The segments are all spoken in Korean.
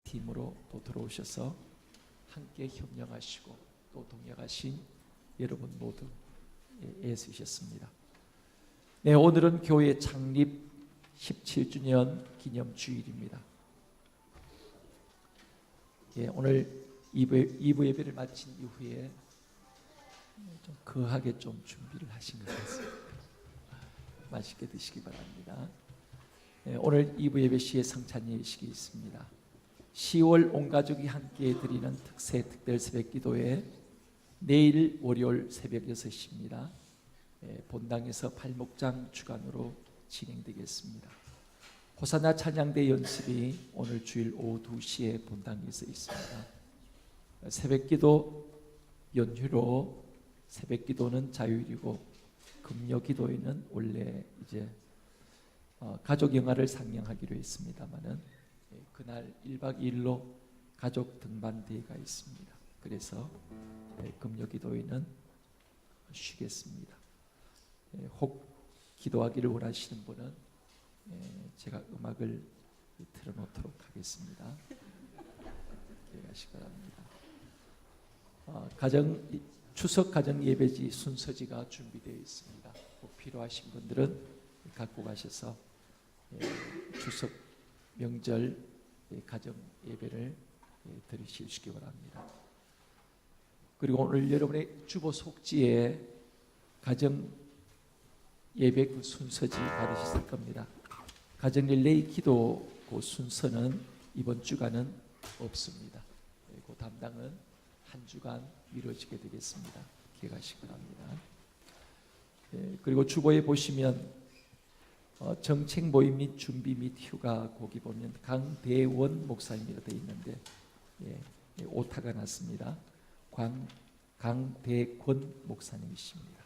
팀으로 또 들어오셔서 함께 협력하시고 또 동역하신 여러분 모두 애쓰셨습니다. 네, 오늘은 교회 창립 17주년 기념 주일입니다. 예, 오늘 2부 예배를 마친 이후에 좀 거하게 좀 준비를 하신 것 같습니다. 맛있게 드시기 바랍니다. 예, 오늘 2부 예배 시에 성찬 예식이 있습니다. 10월 온 가족이 함께 드리는 특세 특별 새벽 기도회 내일 월요일 새벽 6시입니다. 본당에서 팔목장 주간으로 진행되겠습니다. 호사나 찬양대 연습이 오늘 주일 오후 2시에 본당에서 있습니다. 새벽 기도 연휴로 새벽 기도는 자유일이고 금요 기도에는 원래 이제 가족 영화를 상영하기로 했습니다만은 그날 1박 2일로 가족 등반대회가 있습니다. 그래서 금요 기도회는 쉬겠습니다. 혹 기도하기를 원하시는 분은 제가 음악을 틀어놓도록 하겠습니다. 기대하시기 바랍니다. 추석 가정 예배지 순서지가 준비되어 있습니다. 꼭 필요하신 분들은 갖고 가셔서 추석 명절 가정 예배를 드리시기 바랍니다. 그리고 오늘 여러분의 주보 속지에 가정 예배 그 순서지 받으셨을 겁니다. 가정 릴레이 기도 그 순서는 이번 주간은 없습니다. 그 담당은 한 주간 미뤄지게 되겠습니다. 기억하시기 바랍니다. 그리고 주보에 보시면 정책 모임 및 준비 및 휴가 거기 보면 강대원 목사님이라 되어 있는데 오타가 났습니다. 강대권 목사님이십니다.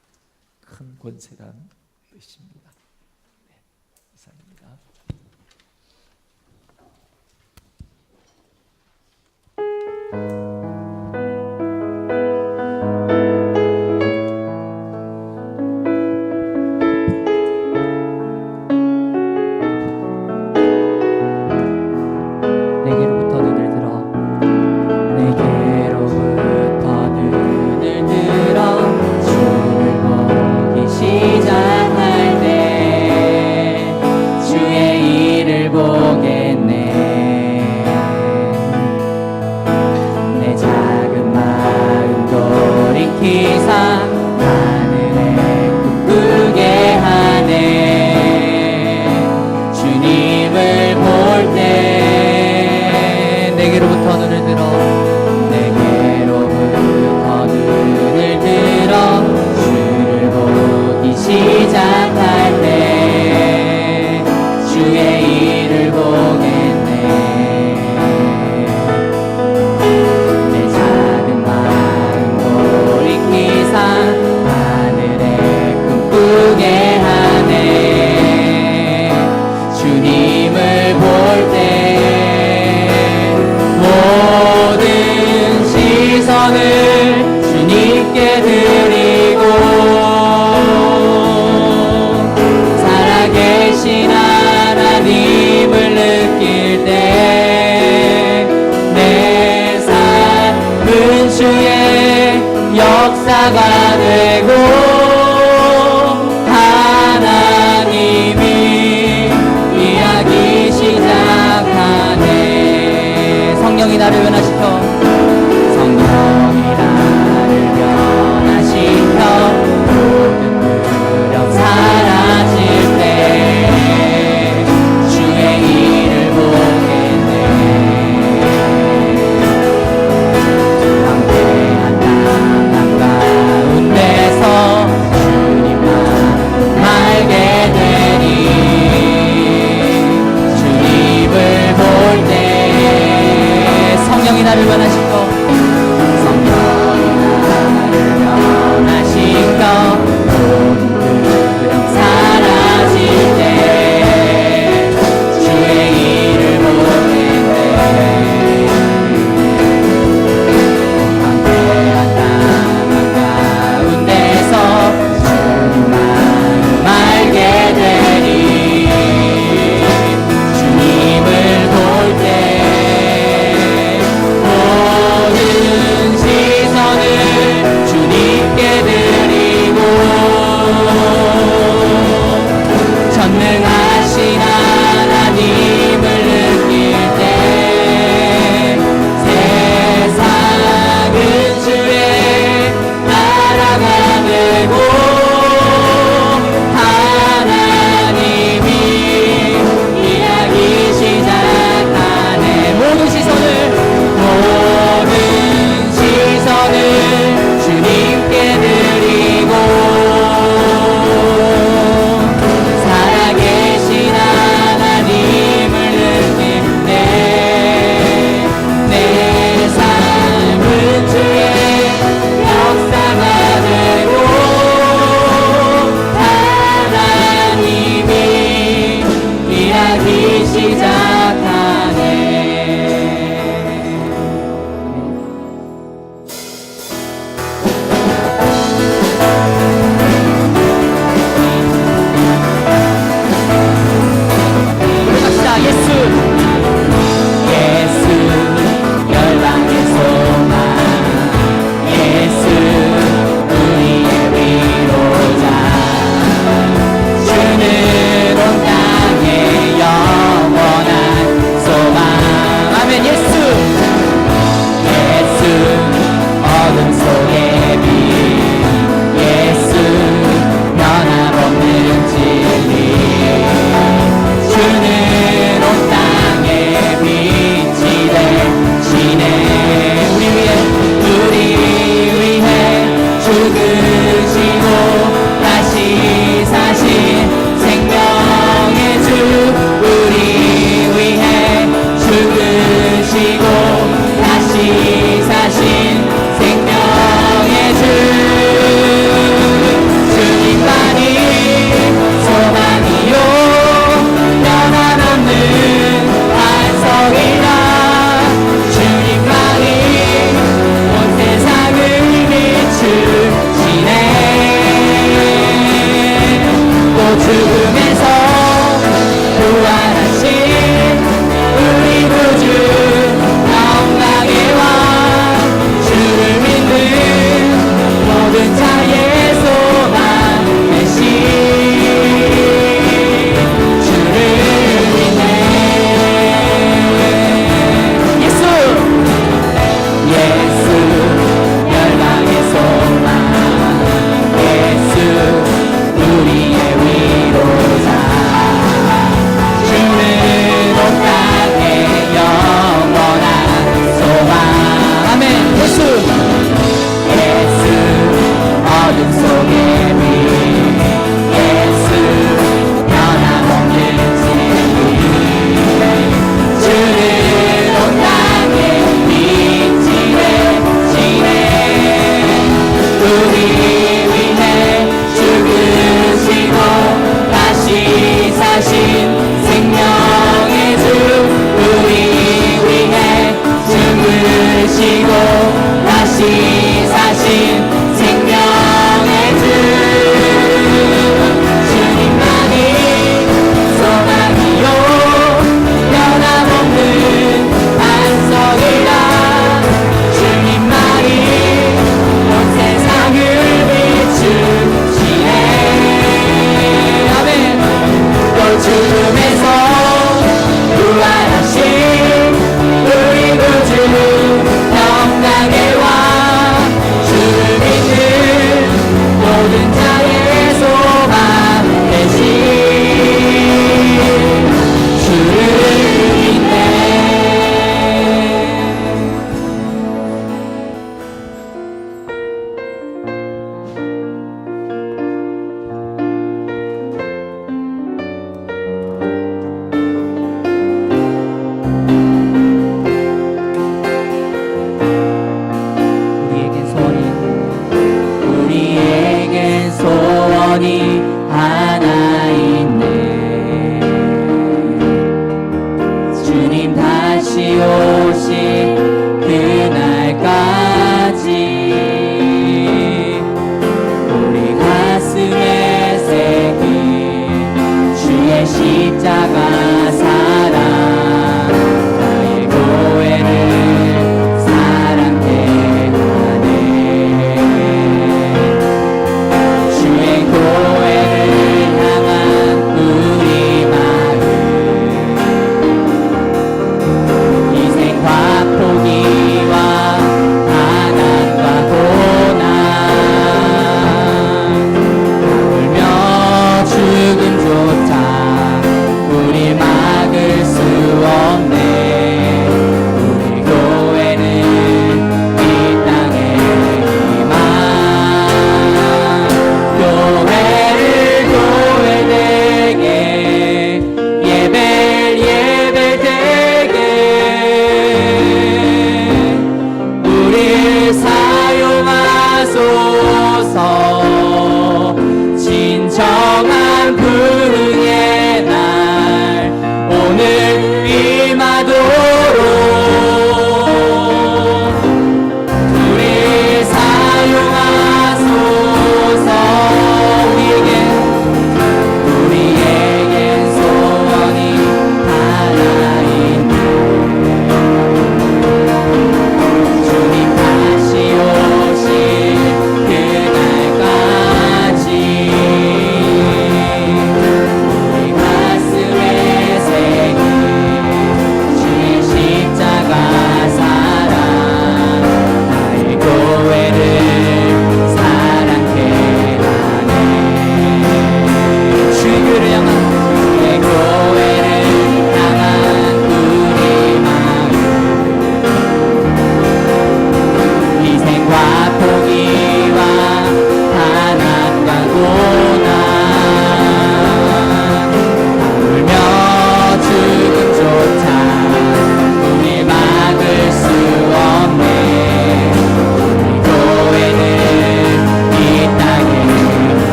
큰 권세란 뜻입니다. 네, 이상입니다. 역사가 되고 하나님이 이야기 시작하네. 성령이 나를 변화시켜 성령이 나를 변화시켜 모든 두려움 사라질 때 주의 일을 보겠네. 광대한 땅 한가운데서 주님만 알게 되니 주님을 볼 때 성령이 나를 변화시켜 성령이 나를 변화시켜 모든 두려움 사라질 때 주의 일을 보겠네. 광대한 땅 한가운데서 주님만 알게 되니 주님을 볼 때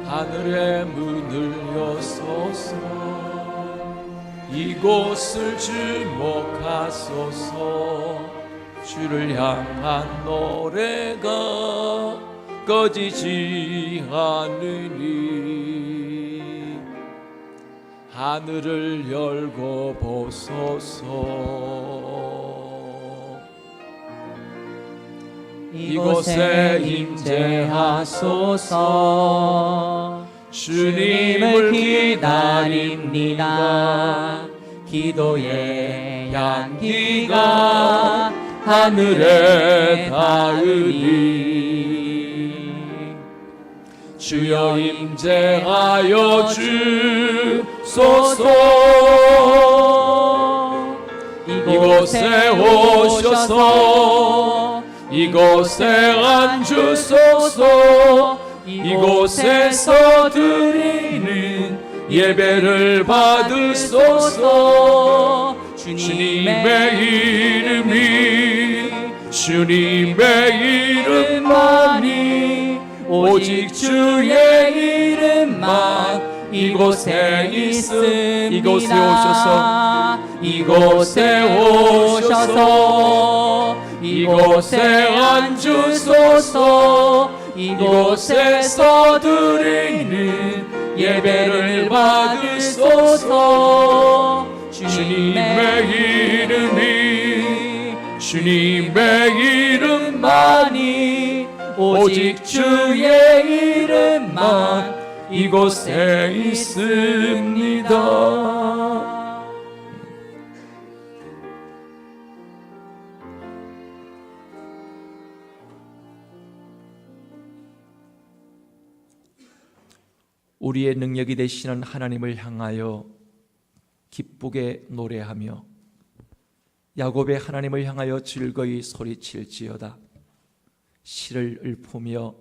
하늘의 문을 여소서. 이곳을 주목하소서. 주를 향한 노래가 꺼지지 않으니 하늘을 열고 보소서. 이곳에 임재하소서. 주님을 기다립니다. 기도의 향기가 하늘에 닿으니 주여 임재하여 주소서. 이곳에 오셔서 이곳에 앉으소서. 이곳에서 드리는 예배를 받으소서. 주님의 이름만이 오직 주의 이름만 이곳에 있습니다. 이곳에 오셔서 이곳에 앉으소서. 이곳에서 드리는 예배를 받으소서. 주님의 이름만이 오직 주의 이름만 이곳에 있습니다. 우리의 능력이 되시는 하나님을 향하여 기쁘게 노래하며 야곱의 하나님을 향하여 즐거이 소리칠지어다. 실을 읊으며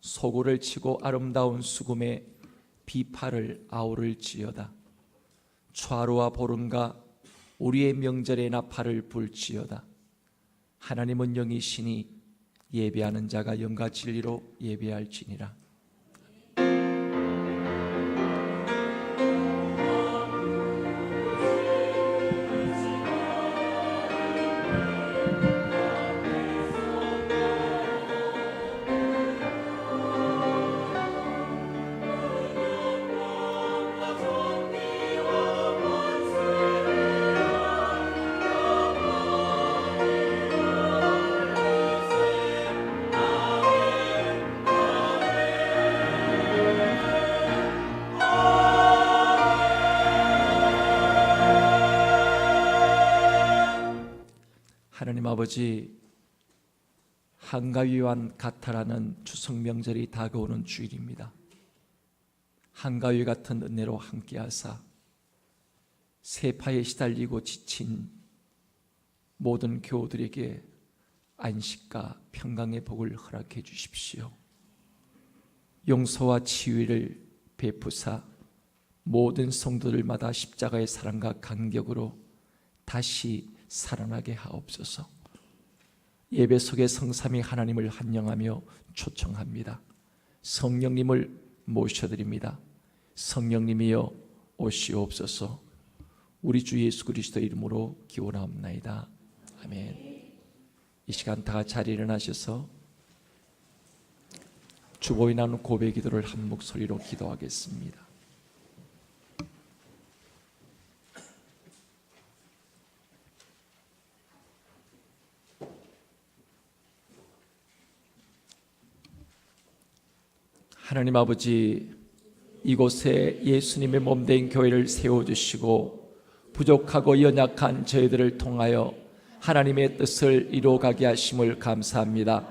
소고를 치고 아름다운 수금에 비파를 아우를지어다. 초하루와 보름과 우리의 명절에 나팔을 불지어다. 하나님은 영이시니 예배하는 자가 영과 진리로 예배할지니라. 하나님 아버지, 한가위와 가타라는 추석 명절이 다가오는 주일입니다. 한가위 같은 은혜로 함께하사 세파에 시달리고 지친 모든 교우들에게 안식과 평강의 복을 허락해 주십시오. 용서와 치유를 베푸사 모든 성도들마다 십자가의 사랑과 간격으로 다시 살아나게 하옵소서. 예배 속에 성삼위 하나님을 환영하며 초청합니다. 성령님을 모셔드립니다. 성령님이여 오시옵소서. 우리 주 예수 그리스도의 이름으로 기원하옵나이다. 아멘. 이 시간 다 자리에 일어나셔서 주보에 나눈 고백 기도를 한 목소리로 기도하겠습니다. 하나님 아버지, 이곳에 예수님의 몸된 교회를 세워주시고 부족하고 연약한 저희들을 통하여 하나님의 뜻을 이루어가게 하심을 감사합니다.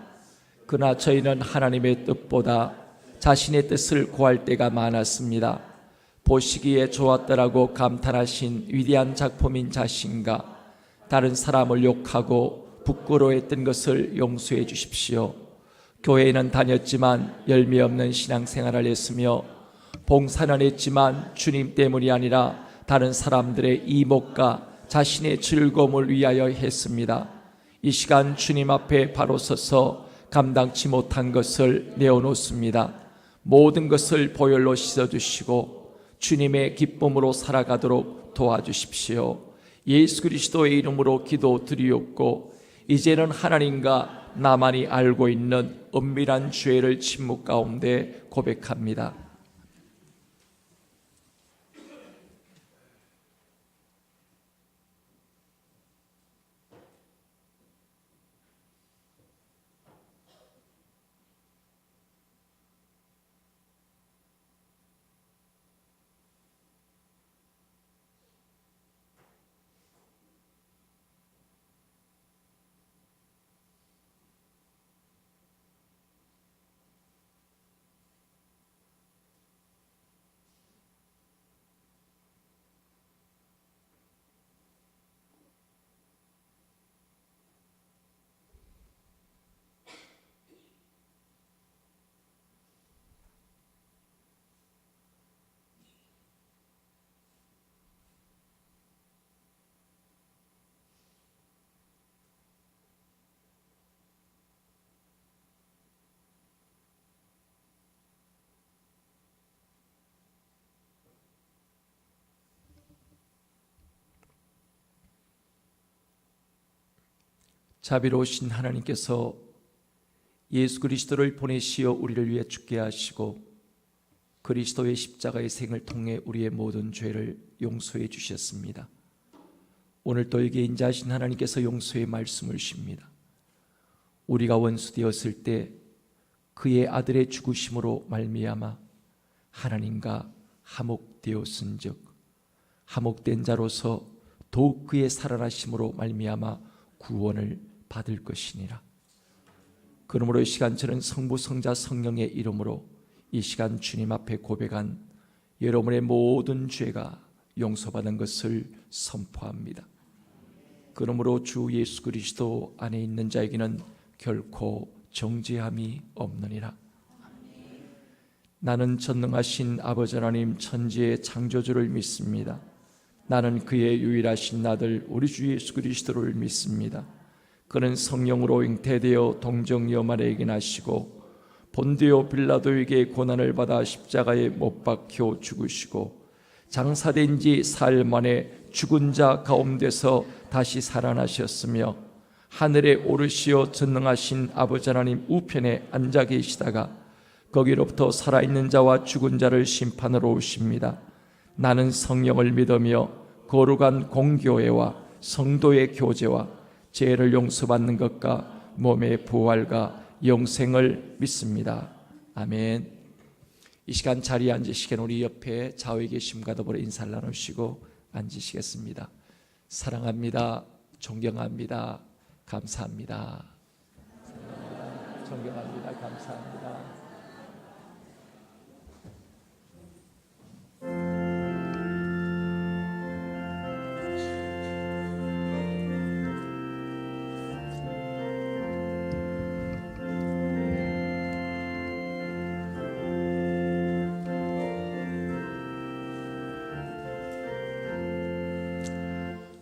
그러나 저희는 하나님의 뜻보다 자신의 뜻을 구할 때가 많았습니다. 보시기에 좋았더라고 감탄하신 위대한 작품인 자신과 다른 사람을 욕하고 부끄러워했던 것을 용서해 주십시오. 교회에는 다녔지만 열매 없는 신앙생활을 했으며 봉사는 했지만 주님 때문이 아니라 다른 사람들의 이목과 자신의 즐거움을 위하여 했습니다. 이 시간 주님 앞에 바로 서서 감당치 못한 것을 내어놓습니다. 모든 것을 보혈로 씻어주시고 주님의 기쁨으로 살아가도록 도와주십시오. 예수 그리스도의 이름으로 기도드리옵고 이제는 하나님과 나만이 알고 있는 은밀한 죄를 침묵 가운데 고백합니다. 자비로우신 하나님께서 예수 그리스도를 보내시어 우리를 위해 죽게 하시고 그리스도의 십자가의 생을 통해 우리의 모든 죄를 용서해 주셨습니다. 오늘 또 여기에 인자하신 하나님께서 용서의 말씀을 주십니다. 우리가 원수 되었을 때 그의 아들의 죽으심으로 말미암아 하나님과 화목되었은즉 화목된 자로서 더욱 그의 살아나심으로 말미암아 구원을 받을 것이니라. 그러므로 이 시간 저는 성부 성자 성령의 이름으로 이 시간 주님 앞에 고백한 여러분의 모든 죄가 용서받은 것을 선포합니다. 그러므로 주 예수 그리스도 안에 있는 자에게는 결코 정죄함이 없느니라. 나는 전능하신 아버지 하나님 천지의 창조주를 믿습니다. 나는 그의 유일하신 아들 우리 주 예수 그리스도를 믿습니다. 그는 성령으로 잉태되어 동정녀 마리아에게 나시고 본디오 빌라도에게 고난을 받아 십자가에 못 박혀 죽으시고 장사된 지 사흘 만에 죽은 자 가운데서 다시 살아나셨으며 하늘에 오르시어 전능하신 아버지 하나님 우편에 앉아 계시다가 거기로부터 살아있는 자와 죽은 자를 심판하러 오십니다. 나는 성령을 믿으며 거룩한 공교회와 성도의 교제와 죄를 용서받는 것과 몸의 부활과 영생을 믿습니다. 아멘. 이 시간 자리에 앉으시기는 우리 옆에 좌우에 계심과 더불어 인사를 나누시고 앉으시겠습니다. 사랑합니다. 존경합니다. 감사합니다. 존경합니다. 감사합니다.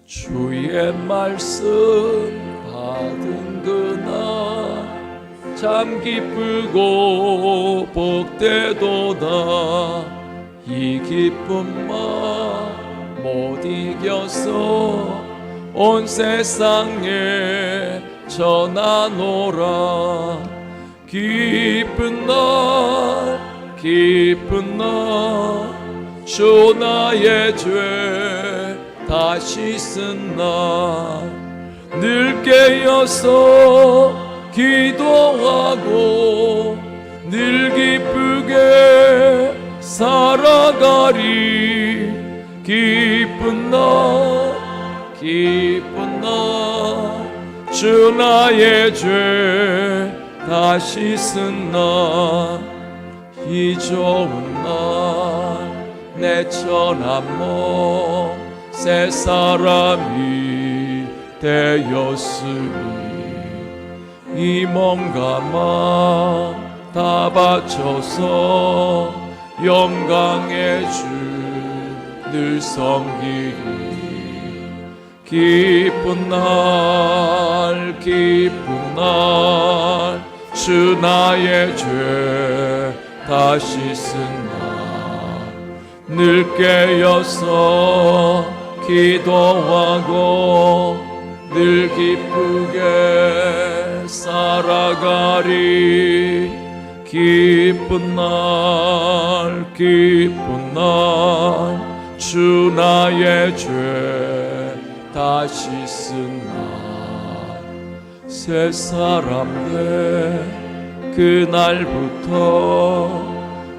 주의 말씀 받은 그날 참 기쁘고 복되도다. 이 기쁨만 못 이겨서 온 세상에 전하노라. 기쁜 날 기쁜 날 주 나의 죄 다시 쓴 날 늘 깨어서 기도하고 늘 기쁘게 살아가리. 기쁜 날 기쁜 날 주 나의 죄 다시 쓴 날 이 좋은 날 내 천한 몸 새 사람이 되었으니 이 몸과 마음 다 바쳐서 영광의 주 늘 섬기리. 기쁜 날 기쁜 날 주 나의 죄 다시 쓴다. 늘 깨어서 기도하고 늘 기쁘게 살아가리. 기쁜 날 기쁜 날 주 나의 죄 다시 쓴 날. 새 사람 돼 그날부터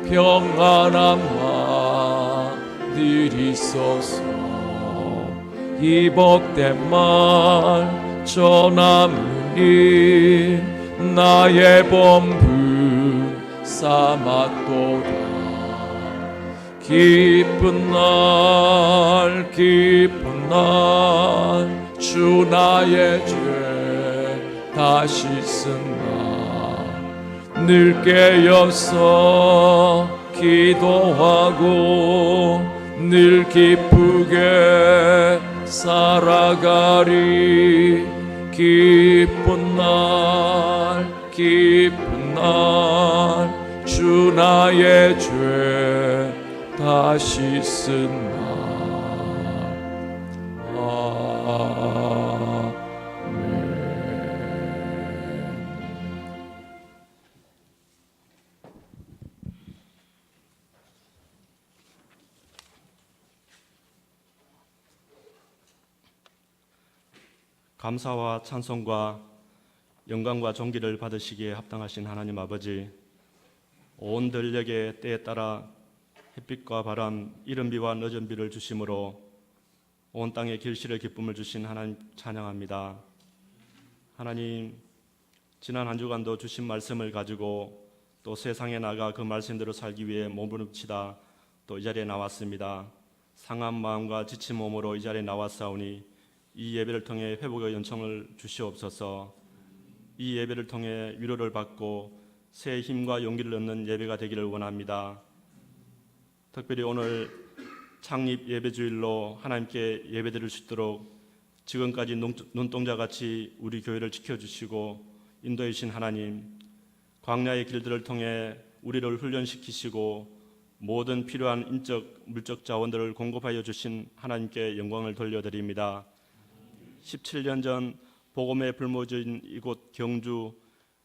평안함과 늘 있어서 이 복된 말 전하느니 나의 본분 삼았도다. 기쁜 날 기쁜 날 주 나의 죄 다시 쓴 날. 늘 깨어서 기도하고 늘 기쁘게 살아가리. 기쁜 날 기쁜 날 주 나의 죄 다시 쓴 날. 감사와 찬송과 영광과 존귀를 받으시기에 합당하신 하나님 아버지, 온 들녘의 때에 따라 햇빛과 바람, 이른 비와 늦은 비를 주심으로 온 땅에 길실의 기쁨을 주신 하나님 찬양합니다. 하나님, 지난 한 주간도 주신 말씀을 가지고 또 세상에 나가 그 말씀대로 살기 위해 몸부림치다 또 이 자리에 나왔습니다. 상한 마음과 지친 몸으로 이 자리에 나왔사오니 이 예배를 통해 회복의 연청을 주시옵소서. 이 예배를 통해 위로를 받고 새 힘과 용기를 얻는 예배가 되기를 원합니다. 특별히 오늘 창립 예배주일로 하나님께 예배드릴 수 있도록 지금까지 눈동자같이 우리 교회를 지켜주시고 인도해 주신 하나님, 광야의 길들을 통해 우리를 훈련시키시고 모든 필요한 인적, 물적 자원들을 공급하여 주신 하나님께 영광을 돌려드립니다. 17년 전 복음의 불모지인 이곳 경주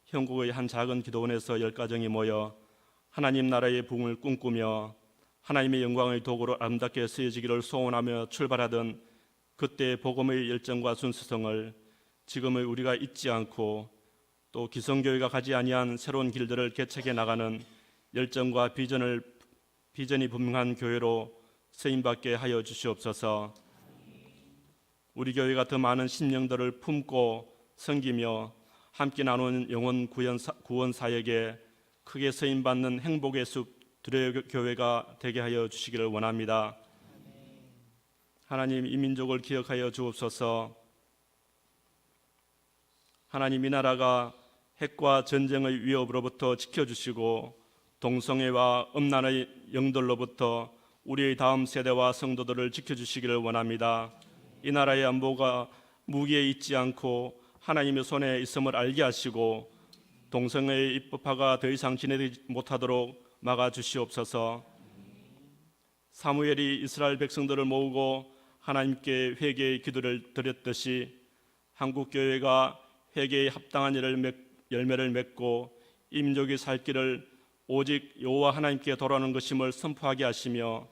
형국의 한 작은 기도원에서 10가정이 모여 하나님 나라의 부흥을 꿈꾸며 하나님의 영광의 도구로 아름답게 쓰여지기를 소원하며 출발하던 그때의 복음의 열정과 순수성을 지금의 우리가 잊지 않고 또 기성교회가 가지 아니한 새로운 길들을 개척해 나가는 열정과 비전이 분명한 교회로 쓰임받게 하여 주시옵소서. 우리 교회가 더 많은 심령들을 품고 섬기며 함께 나누는 영혼 구원 사역에 크게 쓰임받는 행복의 숲 두레 교회가 되게 하여 주시기를 원합니다. 하나님, 이 민족을 기억하여 주옵소서. 하나님, 이 나라가 핵과 전쟁의 위협으로부터 지켜주시고 동성애와 음란의 영들로부터 우리의 다음 세대와 성도들을 지켜주시기를 원합니다. 이 나라의 안보가 무기에 있지 않고 하나님의 손에 있음을 알게 하시고 동성애의 입법화가 더 이상 진행되지 못하도록 막아주시옵소서. 사무엘이 이스라엘 백성들을 모으고 하나님께 회개의 기도를 드렸듯이 한국교회가 회개에 합당한 열매를 맺고 이 민족이 살 길을 오직 여호와 하나님께 돌아오는 것임을 선포하게 하시며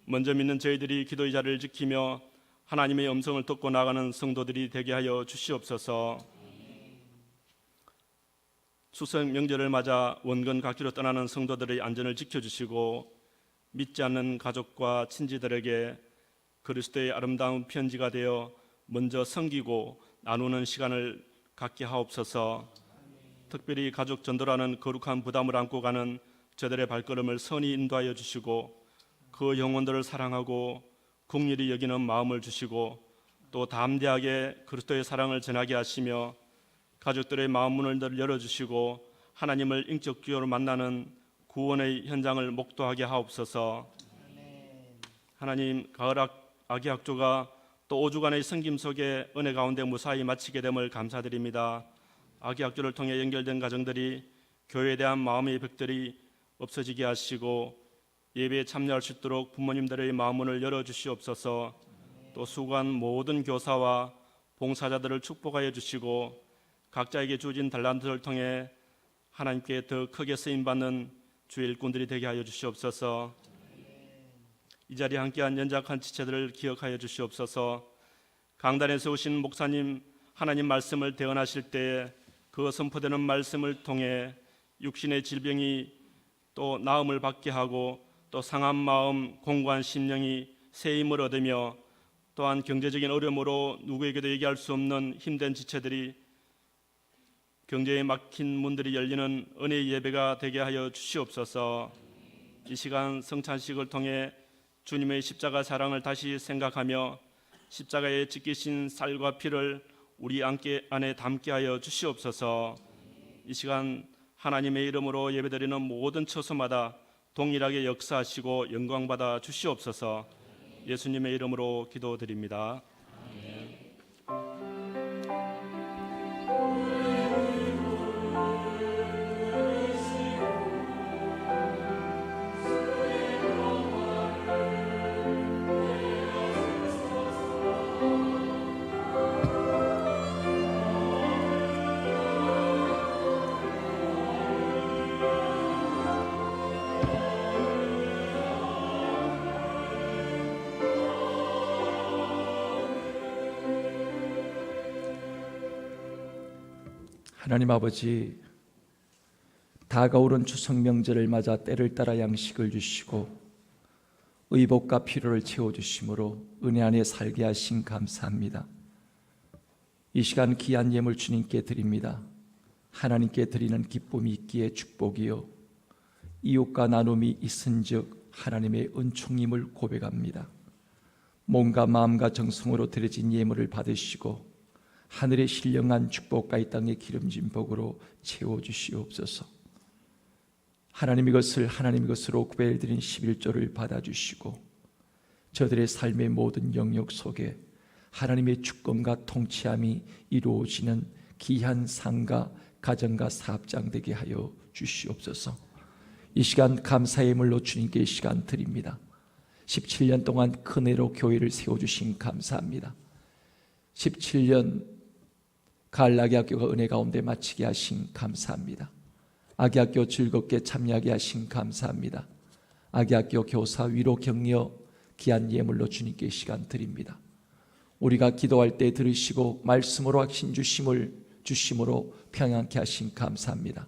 먼저 믿는 저희들이 기도의 자리를 지키며 하나님의 음성을 듣고 나가는 성도들이 되게 하여 주시옵소서. 추석 명절을 맞아 원근 각지로 떠나는 성도들의 안전을 지켜주시고 믿지 않는 가족과 친지들에게 그리스도의 아름다운 편지가 되어 먼저 섬기고 나누는 시간을 갖게 하옵소서. 특별히 가족 전도라는 거룩한 부담을 안고 가는 저들의 발걸음을 선히 인도하여 주시고 그 영혼들을 사랑하고 긍휼히 여기는 마음을 주시고 또 담대하게 그리스도의 사랑을 전하게 하시며 가족들의 마음문을 열어주시고 하나님을 인격 교회로 만나는 구원의 현장을 목도하게 하옵소서. 하나님, 가을 아기 학조가 또 5주간의 섬김 속에 은혜 가운데 무사히 마치게 됨을 감사드립니다. 아기 학조를 통해 연결된 가정들이 교회에 대한 마음의 벽들이 없어지게 하시고 예배에 참여할 수 있도록 부모님들의 마음문을 열어주시옵소서. 또 수고한 모든 교사와 봉사자들을 축복하여 주시고 각자에게 주어진 달란트를 통해 하나님께 더 크게 쓰임받는 주의 일꾼들이 되게 하여 주시옵소서. 이 자리에 함께한 연약한 지체들을 기억하여 주시옵소서. 강단에 세우신 목사님, 하나님 말씀을 대언하실 때에 그 선포되는 말씀을 통해 육신의 질병이 또 나음을 받게 하고 또 상한 마음, 공고한 심령이 새 힘을 얻으며 또한 경제적인 어려움으로 누구에게도 얘기할 수 없는 힘든 지체들이 경제에 막힌 문들이 열리는 은혜의 예배가 되게 하여 주시옵소서. 이 시간 성찬식을 통해 주님의 십자가 사랑을 다시 생각하며 십자가에 지키신 쌀과 피를 우리 안에 담게 하여 주시옵소서. 이 시간 하나님의 이름으로 예배드리는 모든 처소마다 동일하게 역사하시고 영광받아 주시옵소서. 예수님의 이름으로 기도드립니다. 하나님 아버지, 다가오는 추석 명절을 맞아 때를 따라 양식을 주시고 의복과 필요를 채워주심으로 은혜 안에 살게 하신 감사합니다. 이 시간 귀한 예물 주님께 드립니다. 하나님께 드리는 기쁨이 있기에 축복이요 이웃과 나눔이 있은즉 하나님의 은총임을 고백합니다. 몸과 마음과 정성으로 드려진 예물을 받으시고 하늘의 신령한 축복과 이 땅의 기름진 복으로 채워주시옵소서. 하나님 이것을 하나님 것으로 구별드린 11조를 받아주시고 저들의 삶의 모든 영역 속에 하나님의 주권과 통치함이 이루어지는 귀한 상가, 가정과 사업장 되게 하여 주시옵소서. 이 시간 감사의 예물로 주님께 이 시간 드립니다. 17년 동안 큰 애로 교회를 세워주신 감사합니다. 17년 가을 아기학교가 은혜 가운데 마치게 하신 감사합니다. 아기학교 즐겁게 참여하게 하신 감사합니다. 아기학교 교사 위로 격려 귀한 예물로 주님께 시간 드립니다. 우리가 기도할 때 들으시고 말씀으로 확신 주심으로 평안케 하신 감사합니다.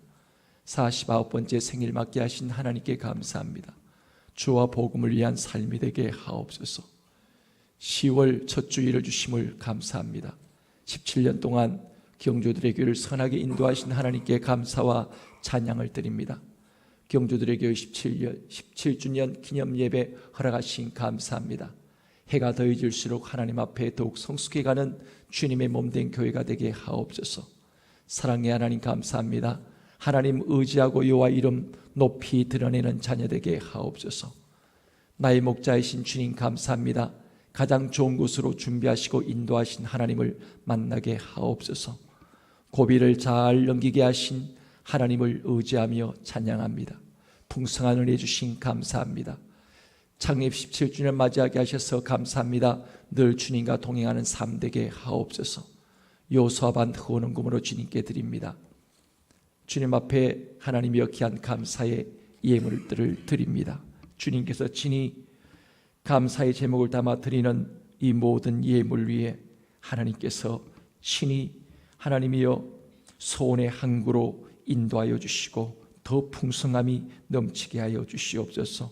49번째 생일 맞게 하신 하나님께 감사합니다. 주와 복음을 위한 삶이 되게 하옵소서. 10월 첫 주일을 주심을 감사합니다. 17년 동안 경주들의 교회를 선하게 인도하신 하나님께 감사와 찬양을 드립니다. 경주들의 교회 17주년 기념 예배 허락하신 감사합니다. 해가 더해질수록 하나님 앞에 더욱 성숙해가는 주님의 몸된 교회가 되게 하옵소서. 사랑의 하나님 감사합니다. 하나님 의지하고 여호와 이름 높이 드러내는 자녀 되게 하옵소서. 나의 목자이신 주님 감사합니다. 가장 좋은 곳으로 준비하시고 인도하신 하나님을 만나게 하옵소서. 고비를 잘 넘기게 하신 하나님을 의지하며 찬양합니다. 풍성한 은혜 주신 감사합니다. 창립 17주년 맞이하게 하셔서 감사합니다. 늘 주님과 동행하는 삶 되게 하옵소서. 요수와 반 흐오는 금으로 주님께 드립니다. 주님 앞에 하나님이여 귀한 감사의 예물들을 드립니다. 주님께서 친히 감사의 제목을 담아 드리는 이 모든 예물 위에 하나님께서 친히 하나님이여 소원의 항구로 인도하여 주시고 더 풍성함이 넘치게 하여 주시옵소서.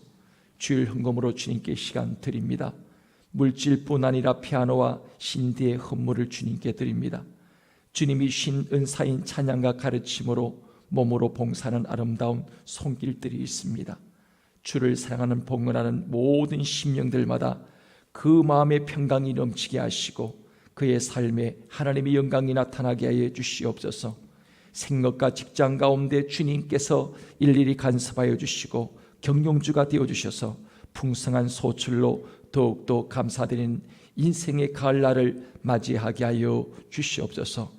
주일 헌금으로 주님께 시간 드립니다. 물질뿐 아니라 피아노와 신디의 헌물을 주님께 드립니다. 주님이 신 은사인 찬양과 가르침으로 몸으로 봉사하는 아름다운 손길들이 있습니다. 주를 사랑하는 봉헌하는 모든 심령들마다 그 마음의 평강이 넘치게 하시고 그의 삶에 하나님의 영광이 나타나게 하여 주시옵소서. 생업과 직장 가운데 주님께서 일일이 간섭하여 주시고 경영주가 되어주셔서 풍성한 소출로 더욱더 감사드리는 인생의 가을날을 맞이하게 하여 주시옵소서.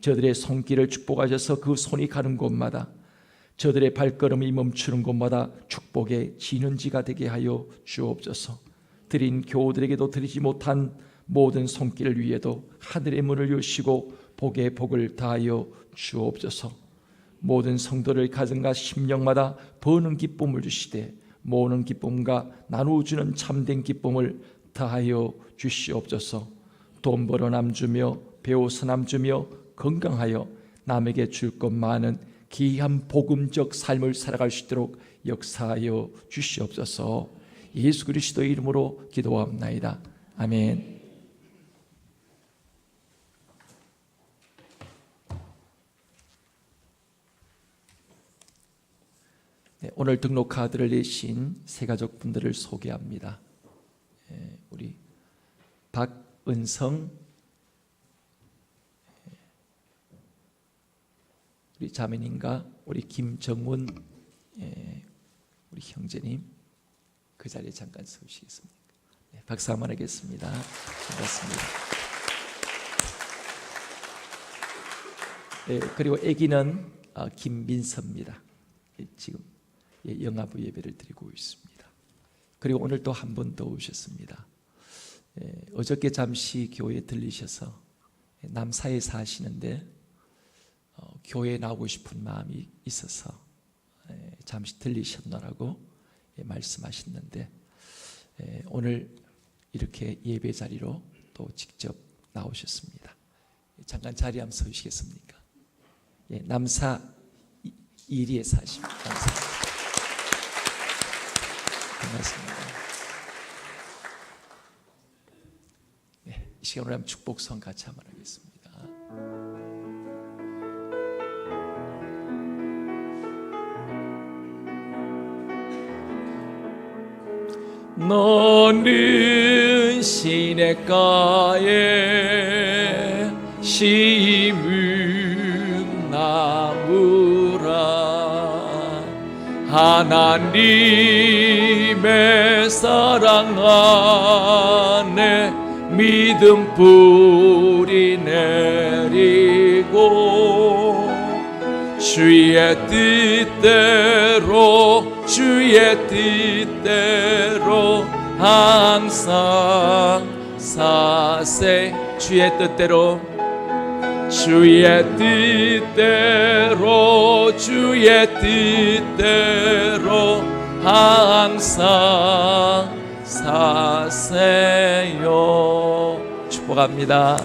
저들의 손길을 축복하셔서 그 손이 가는 곳마다 저들의 발걸음이 멈추는 곳마다 축복의 진원지가 되게 하여 주옵소서. 드린 교우들에게도 드리지 못한 모든 손길을 위해도 하늘의 문을 여시고 복의 복을 다하여 주옵소서. 모든 성도를 가정과 심령마다 버는 기쁨을 주시되 모으는 기쁨과 나누어주는 참된 기쁨을 다하여 주시옵소서. 돈 벌어 남주며 배워서 남주며 건강하여 남에게 줄 것 많은 귀한 복음적 삶을 살아갈 수 있도록 역사하여 주시옵소서. 예수 그리스도의 이름으로 기도합나이다. 아멘. 네, 오늘 등록 카드를 내신 세 가족분들을 소개합니다. 우리 박은성, 우리 자매님과 우리 김정훈, 우리 형제님 그 자리에 잠깐 서주시겠습니까? 네, 박수 한번 하겠습니다. 반갑습니다. 네, 그리고 아기는 김민서입니다. 지금 영아부 예배를 드리고 있습니다. 그리고 오늘 또 한 분 더 오셨습니다. 어저께 잠시 교회에 들리셔서 남사에 사시는데 교회에 나오고 싶은 마음이 있어서 잠시 들리셨노라고 말씀하셨는데 오늘 이렇게 예배 자리로 또 직접 나오셨습니다. 잠깐 자리 한번 서주시겠습니까? 남사 1위에 사십니다. 감사합니다. 반갑습니다. 네, 이 시간 우리 한번 축복성 같이 한번 하겠습니다. 너는 시냇가에 심은 나무라 하나님의 사랑 안에 믿음 뿌리 내리고 주의 뜻대로 항상 사세 주의 뜻대로 항상 사세요. 축복합니다.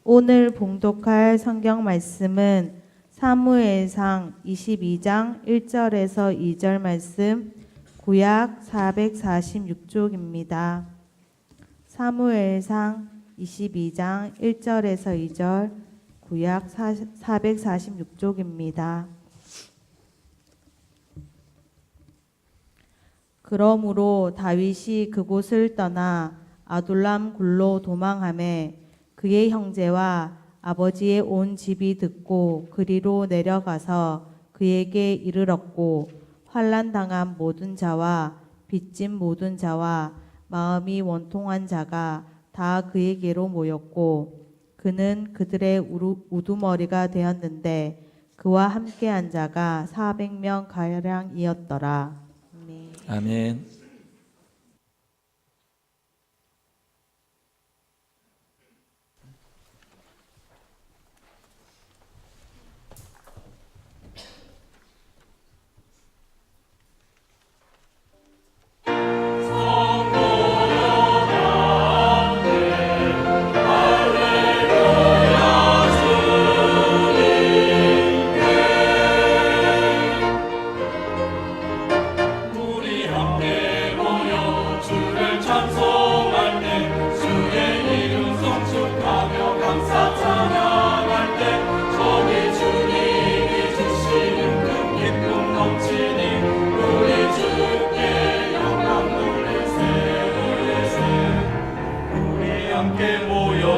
오늘 봉독할 성경 말씀은 사무엘상 22장 1절에서 2절 말씀, 구약 446쪽입니다. 사무엘상 22장 1절에서 2절, 구약 446쪽입니다. 그러므로 다윗이 그곳을 떠나 아둘람 굴로 도망하매 그의 형제와 아버지의 온 집이 듣고 그리로 내려가서 그에게 이르렀고 환난 당한 모든 자와 빚진 모든 자와 마음이 원통한 자가 다 그에게로 모였고 그는 그들의 우두머리가 되었는데 그와 함께한 자가 400명 가량이었더라. 아멘. 아멘.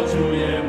주의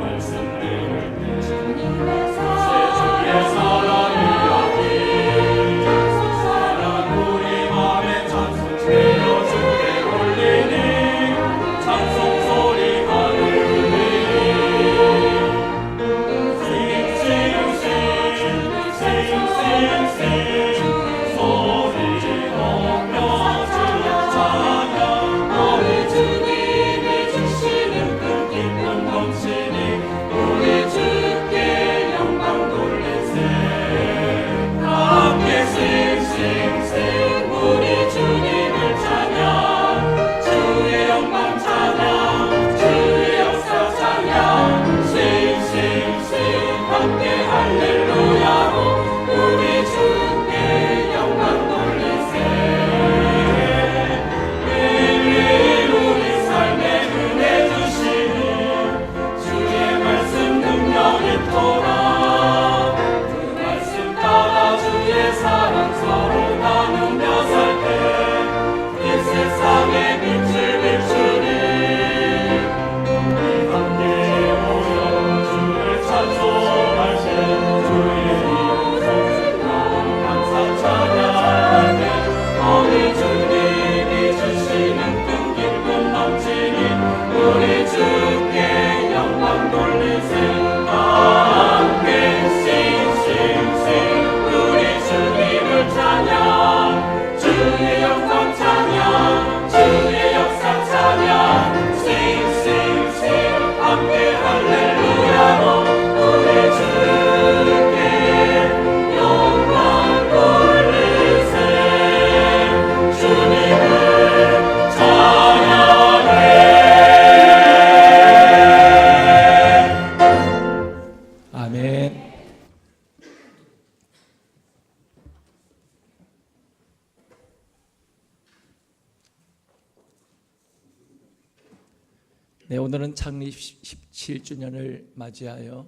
네, 오늘은 창립 17주년을 맞이하여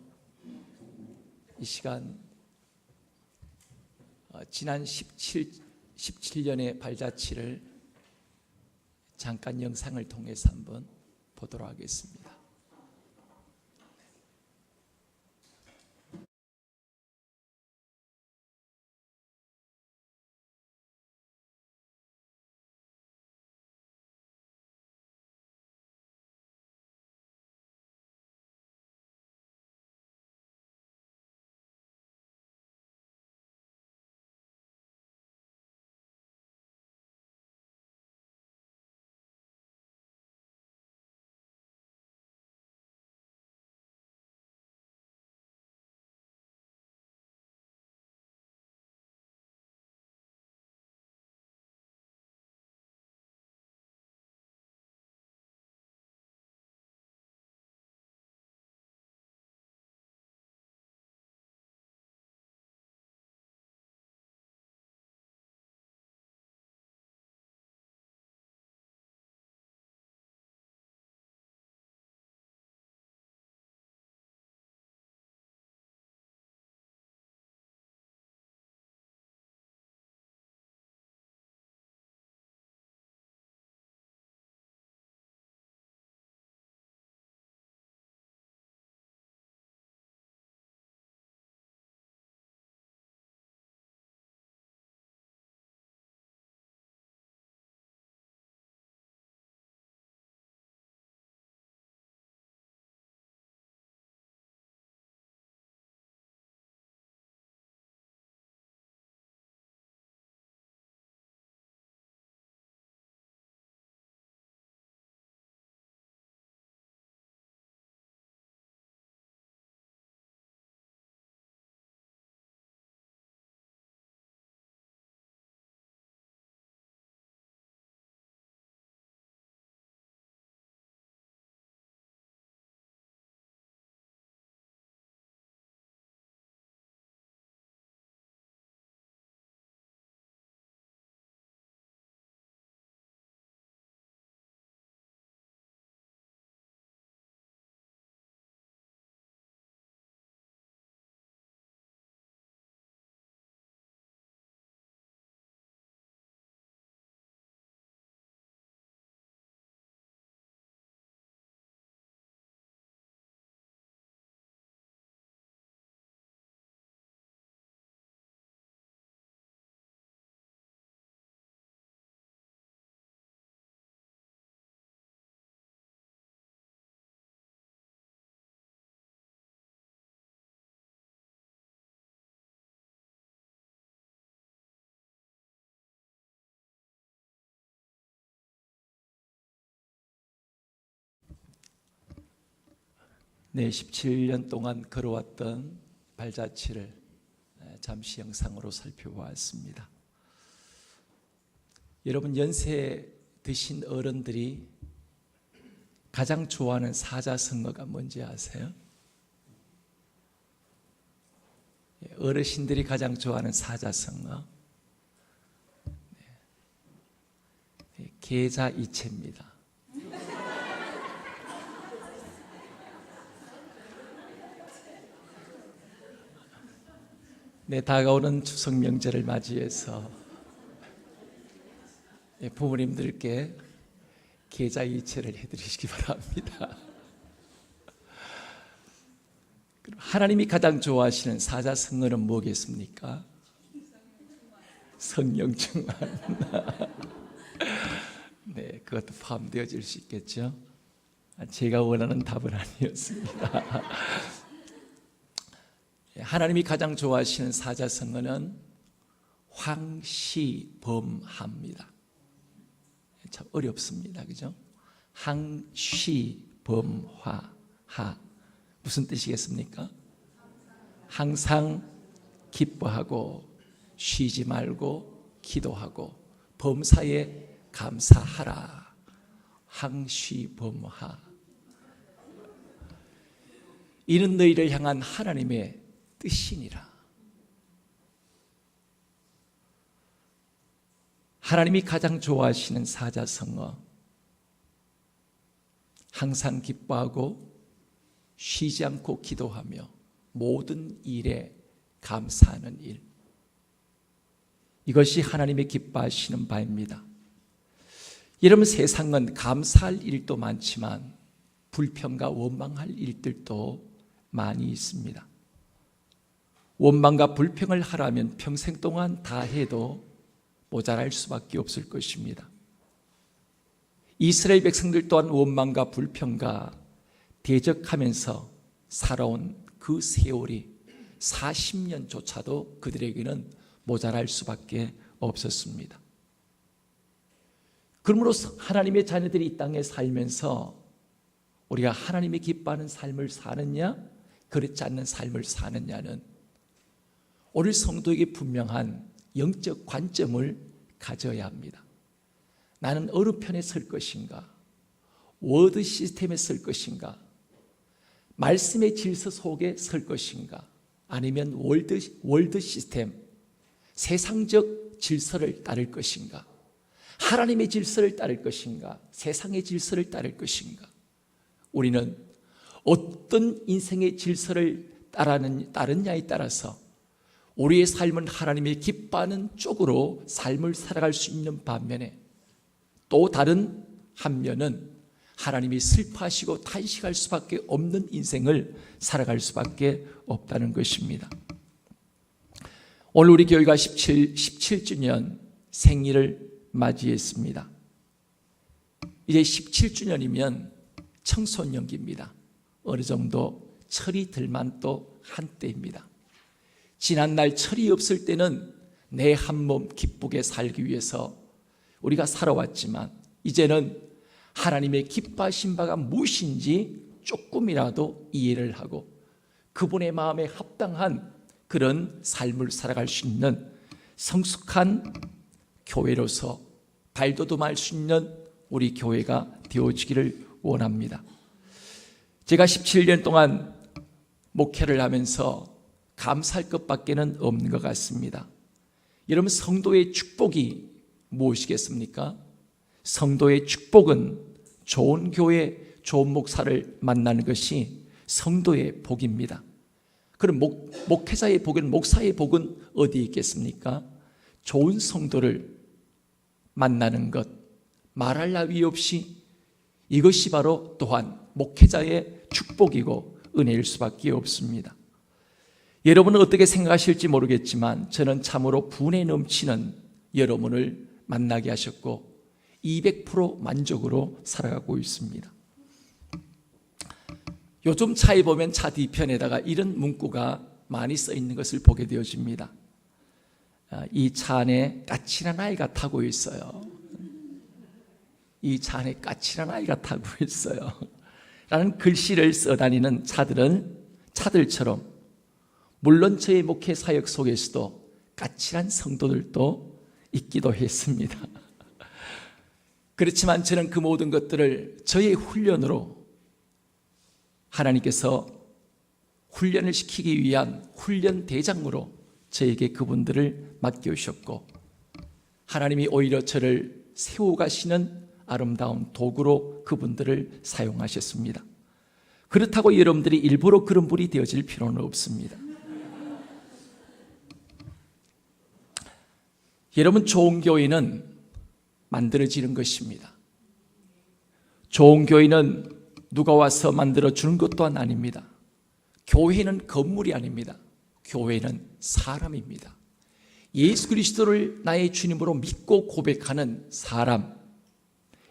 이 시간 지난 17년의 발자취를 잠깐 영상을 통해서 한번 보도록 하겠습니다. 네, 17년 동안 걸어왔던 발자취를 잠시 영상으로 살펴보았습니다. 여러분, 연세 드신 어른들이 가장 좋아하는 사자성어가 뭔지 아세요? 어르신들이 가장 좋아하는 사자성어, 계자이체입니다. 네, 다가오는 추석 명절을 맞이해서 부모님들께 계좌이체를 해드리시기 바랍니다. 하나님이 가장 좋아하시는 사자성어는 뭐겠습니까? 성령 충만. 네, 그것도 포함되어질 수 있겠죠. 제가 원하는 답은 아니었습니다. 하나님이 가장 좋아하시는 사자성어는 항시범하입니다. 참 어렵습니다, 그죠? 항시범화, 무슨 뜻이겠습니까? 항상 기뻐하고 쉬지 말고 기도하고 범사에 감사하라. 항시범하. 이는 너희를 향한 하나님의 뜻이니라. 하나님이 가장 좋아하시는 사자성어, 항상 기뻐하고 쉬지 않고 기도하며 모든 일에 감사하는 일. 이것이 하나님의 기뻐하시는 바입니다. 여러분, 세상은 감사할 일도 많지만 불평과 원망할 일들도 많이 있습니다. 원망과 불평을 하라면 평생 동안 다 해도 모자랄 수밖에 없을 것입니다. 이스라엘 백성들 또한 원망과 불평과 대적하면서 살아온 그 세월이 40년조차도 그들에게는 모자랄 수밖에 없었습니다. 그러므로 하나님의 자녀들이 이 땅에 살면서 우리가 하나님이 기뻐하는 삶을 사느냐, 그렇지 않는 삶을 사느냐는 오늘 성도에게 분명한 영적 관점을 가져야 합니다. 나는 어느 편에 설 것인가? 워드 시스템에 설 것인가? 말씀의 질서 속에 설 것인가? 아니면 월드 시스템, 세상적 질서를 따를 것인가? 하나님의 질서를 따를 것인가? 세상의 질서를 따를 것인가? 우리는 어떤 인생의 질서를 따르냐에 따라서 우리의 삶은 하나님이 기뻐하는 쪽으로 삶을 살아갈 수 있는 반면에 또 다른 한면은 하나님이 슬퍼하시고 탄식할 수밖에 없는 인생을 살아갈 수밖에 없다는 것입니다. 오늘 우리 교회가 17주년 생일을 맞이했습니다. 이제 17주년이면 청소년기입니다. 어느 정도 철이 들만 또 한때입니다. 지난날 철이 없을 때는 내 한 몸 기쁘게 살기 위해서 우리가 살아왔지만 이제는 하나님의 기뻐하신 바가 무엇인지 조금이라도 이해를 하고 그분의 마음에 합당한 그런 삶을 살아갈 수 있는 성숙한 교회로서 발돋움할 수 있는 우리 교회가 되어지기를 원합니다. 제가 17년 동안 목회를 하면서 감사할 것밖에는 없는 것 같습니다. 여러분, 성도의 축복이 무엇이겠습니까? 성도의 축복은 좋은 교회, 좋은 목사를 만나는 것이 성도의 복입니다. 그럼 목회자의 복은, 목사의 복은 어디에 있겠습니까? 좋은 성도를 만나는 것, 말할 나위 없이 이것이 바로 또한 목회자의 축복이고 은혜일 수밖에 없습니다. 여러분은 어떻게 생각하실지 모르겠지만 저는 참으로 분에 넘치는 여러분을 만나게 하셨고 200% 만족으로 살아가고 있습니다. 요즘 차에 보면 차 뒤편에다가 이런 문구가 많이 써 있는 것을 보게 되어집니다. 이 차 안에 까칠한 아이가 타고 있어요. 이 차 안에 까칠한 아이가 타고 있어요. 라는 글씨를 써다니는 차들처럼 물론 저의 목회 사역 속에서도 까칠한 성도들도 있기도 했습니다. 그렇지만 저는 그 모든 것들을 저의 훈련으로 하나님께서 훈련을 시키기 위한 훈련 대장으로 저에게 그분들을 맡겨주셨고 하나님이 오히려 저를 세워가시는 아름다운 도구로 그분들을 사용하셨습니다. 그렇다고 여러분들이 일부러 그런 분이 되어질 필요는 없습니다. 여러분, 좋은 교회는 만들어지는 것입니다. 좋은 교회는 누가 와서 만들어주는 것 또한 아닙니다. 교회는 건물이 아닙니다. 교회는 사람입니다. 예수 그리스도를 나의 주님으로 믿고 고백하는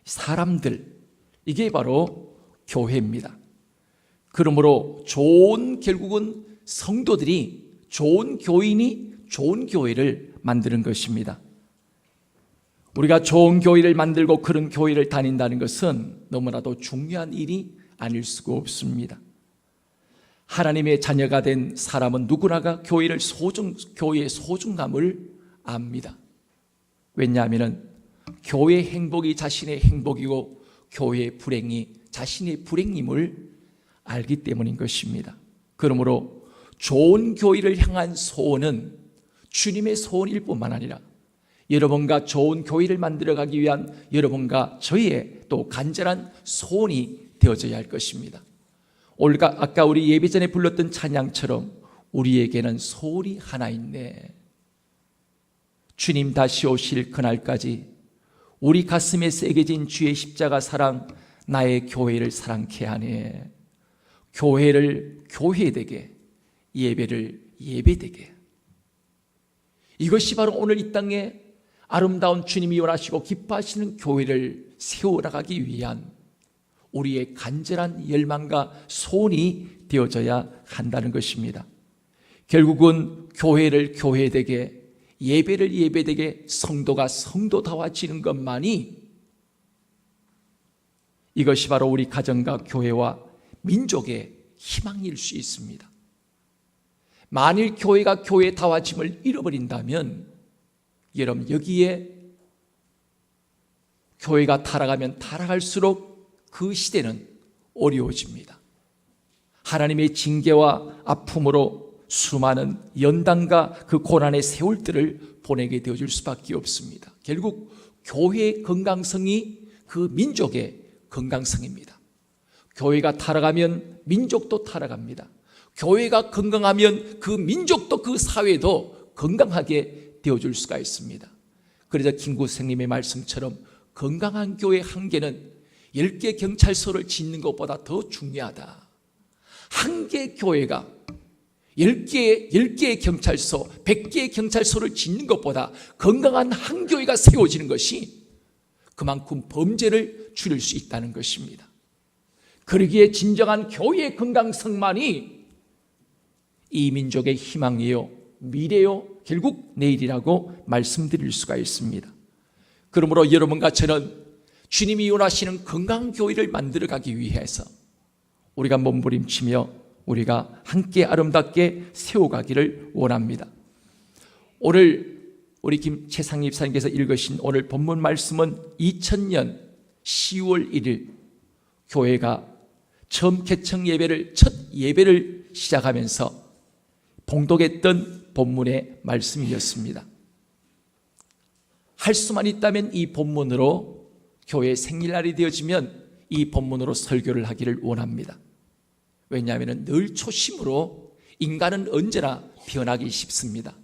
사람들, 이게 바로 교회입니다. 그러므로 결국은 성도들이 좋은 교인이 좋은 교회를 만드는 것입니다. 우리가 좋은 교회를 만들고 그런 교회를 다닌다는 것은 너무나도 중요한 일이 아닐 수가 없습니다. 하나님의 자녀가 된 사람은 누구나가 교회의 소중함을 압니다. 왜냐하면 교회의 행복이 자신의 행복이고 교회의 불행이 자신의 불행임을 알기 때문인 것입니다. 그러므로 좋은 교회를 향한 소원은 주님의 소원일 뿐만 아니라 여러분과 좋은 교회를 만들어가기 위한 여러분과 저의 또 간절한 소원이 되어져야 할 것입니다. 아까 우리 예배 전에 불렀던 찬양처럼 우리에게는 소원이 하나 있네. 주님 다시 오실 그날까지 우리 가슴에 새겨진 주의 십자가 사랑, 나의 교회를 사랑케 하네. 교회를 교회되게, 예배를 예배되게. 이것이 바로 오늘 이 땅에 아름다운 주님이 원하시고 기뻐하시는 교회를 세워나가기 위한 우리의 간절한 열망과 소원이 되어져야 한다는 것입니다. 결국은 교회를 교회되게, 예배를 예배되게, 성도가 성도다워지는 것만이 이것이 바로 우리 가정과 교회와 민족의 희망일 수 있습니다. 만일 교회가 교회다워짐을 잃어버린다면 여러분, 여기에 교회가 타락하면 타락할수록 그 시대는 어려워집니다. 하나님의 징계와 아픔으로 수많은 연단과 그 고난의 세월들을 보내게 되어줄 수밖에 없습니다. 결국 교회의 건강성이 그 민족의 건강성입니다. 교회가 타락하면 민족도 타락합니다. 교회가 건강하면 그 민족도 그 사회도 건강하게 되어줄 수가 있습니다. 그래서 김구생님의 말씀처럼 건강한 교회 한 개는 10개 경찰서를 짓는 것보다 더 중요하다. 한 개 교회가 10개의 경찰서, 100개의 경찰서를 짓는 것보다 건강한 한 교회가 세워지는 것이 그만큼 범죄를 줄일 수 있다는 것입니다. 그러기에 진정한 교회의 건강성만이 이 민족의 희망이요, 미래요, 결국 내일이라고 말씀드릴 수가 있습니다. 그러므로 여러분과 저는 주님이 원하시는 건강한 교회를 만들어가기 위해서 우리가 몸부림치며 우리가 함께 아름답게 세워가기를 원합니다. 오늘 우리 김채상 입사님께서 읽으신 오늘 본문 말씀은 2000년 10월 1일 교회가 처음 개청 예배를, 첫 예배를 시작하면서 봉독했던 본문의 말씀이었습니다. 할 수만 있다면 이 본문으로 교회 생일날이 되어지면 이 본문으로 설교를 하기를 원합니다. 왜냐하면 늘 초심으로 인간은 언제나 변하기 쉽습니다.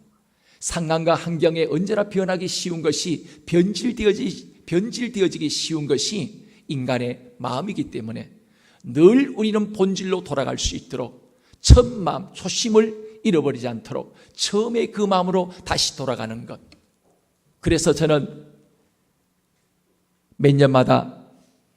상황과 환경에 언제나 변하기 쉬운 것이 변질되어지기 쉬운 것이 인간의 마음이기 때문에 늘 우리는 본질로 돌아갈 수 있도록 첫 마음, 초심을 잃어버리지 않도록 처음에 그 마음으로 다시 돌아가는 것. 그래서 저는 몇 년마다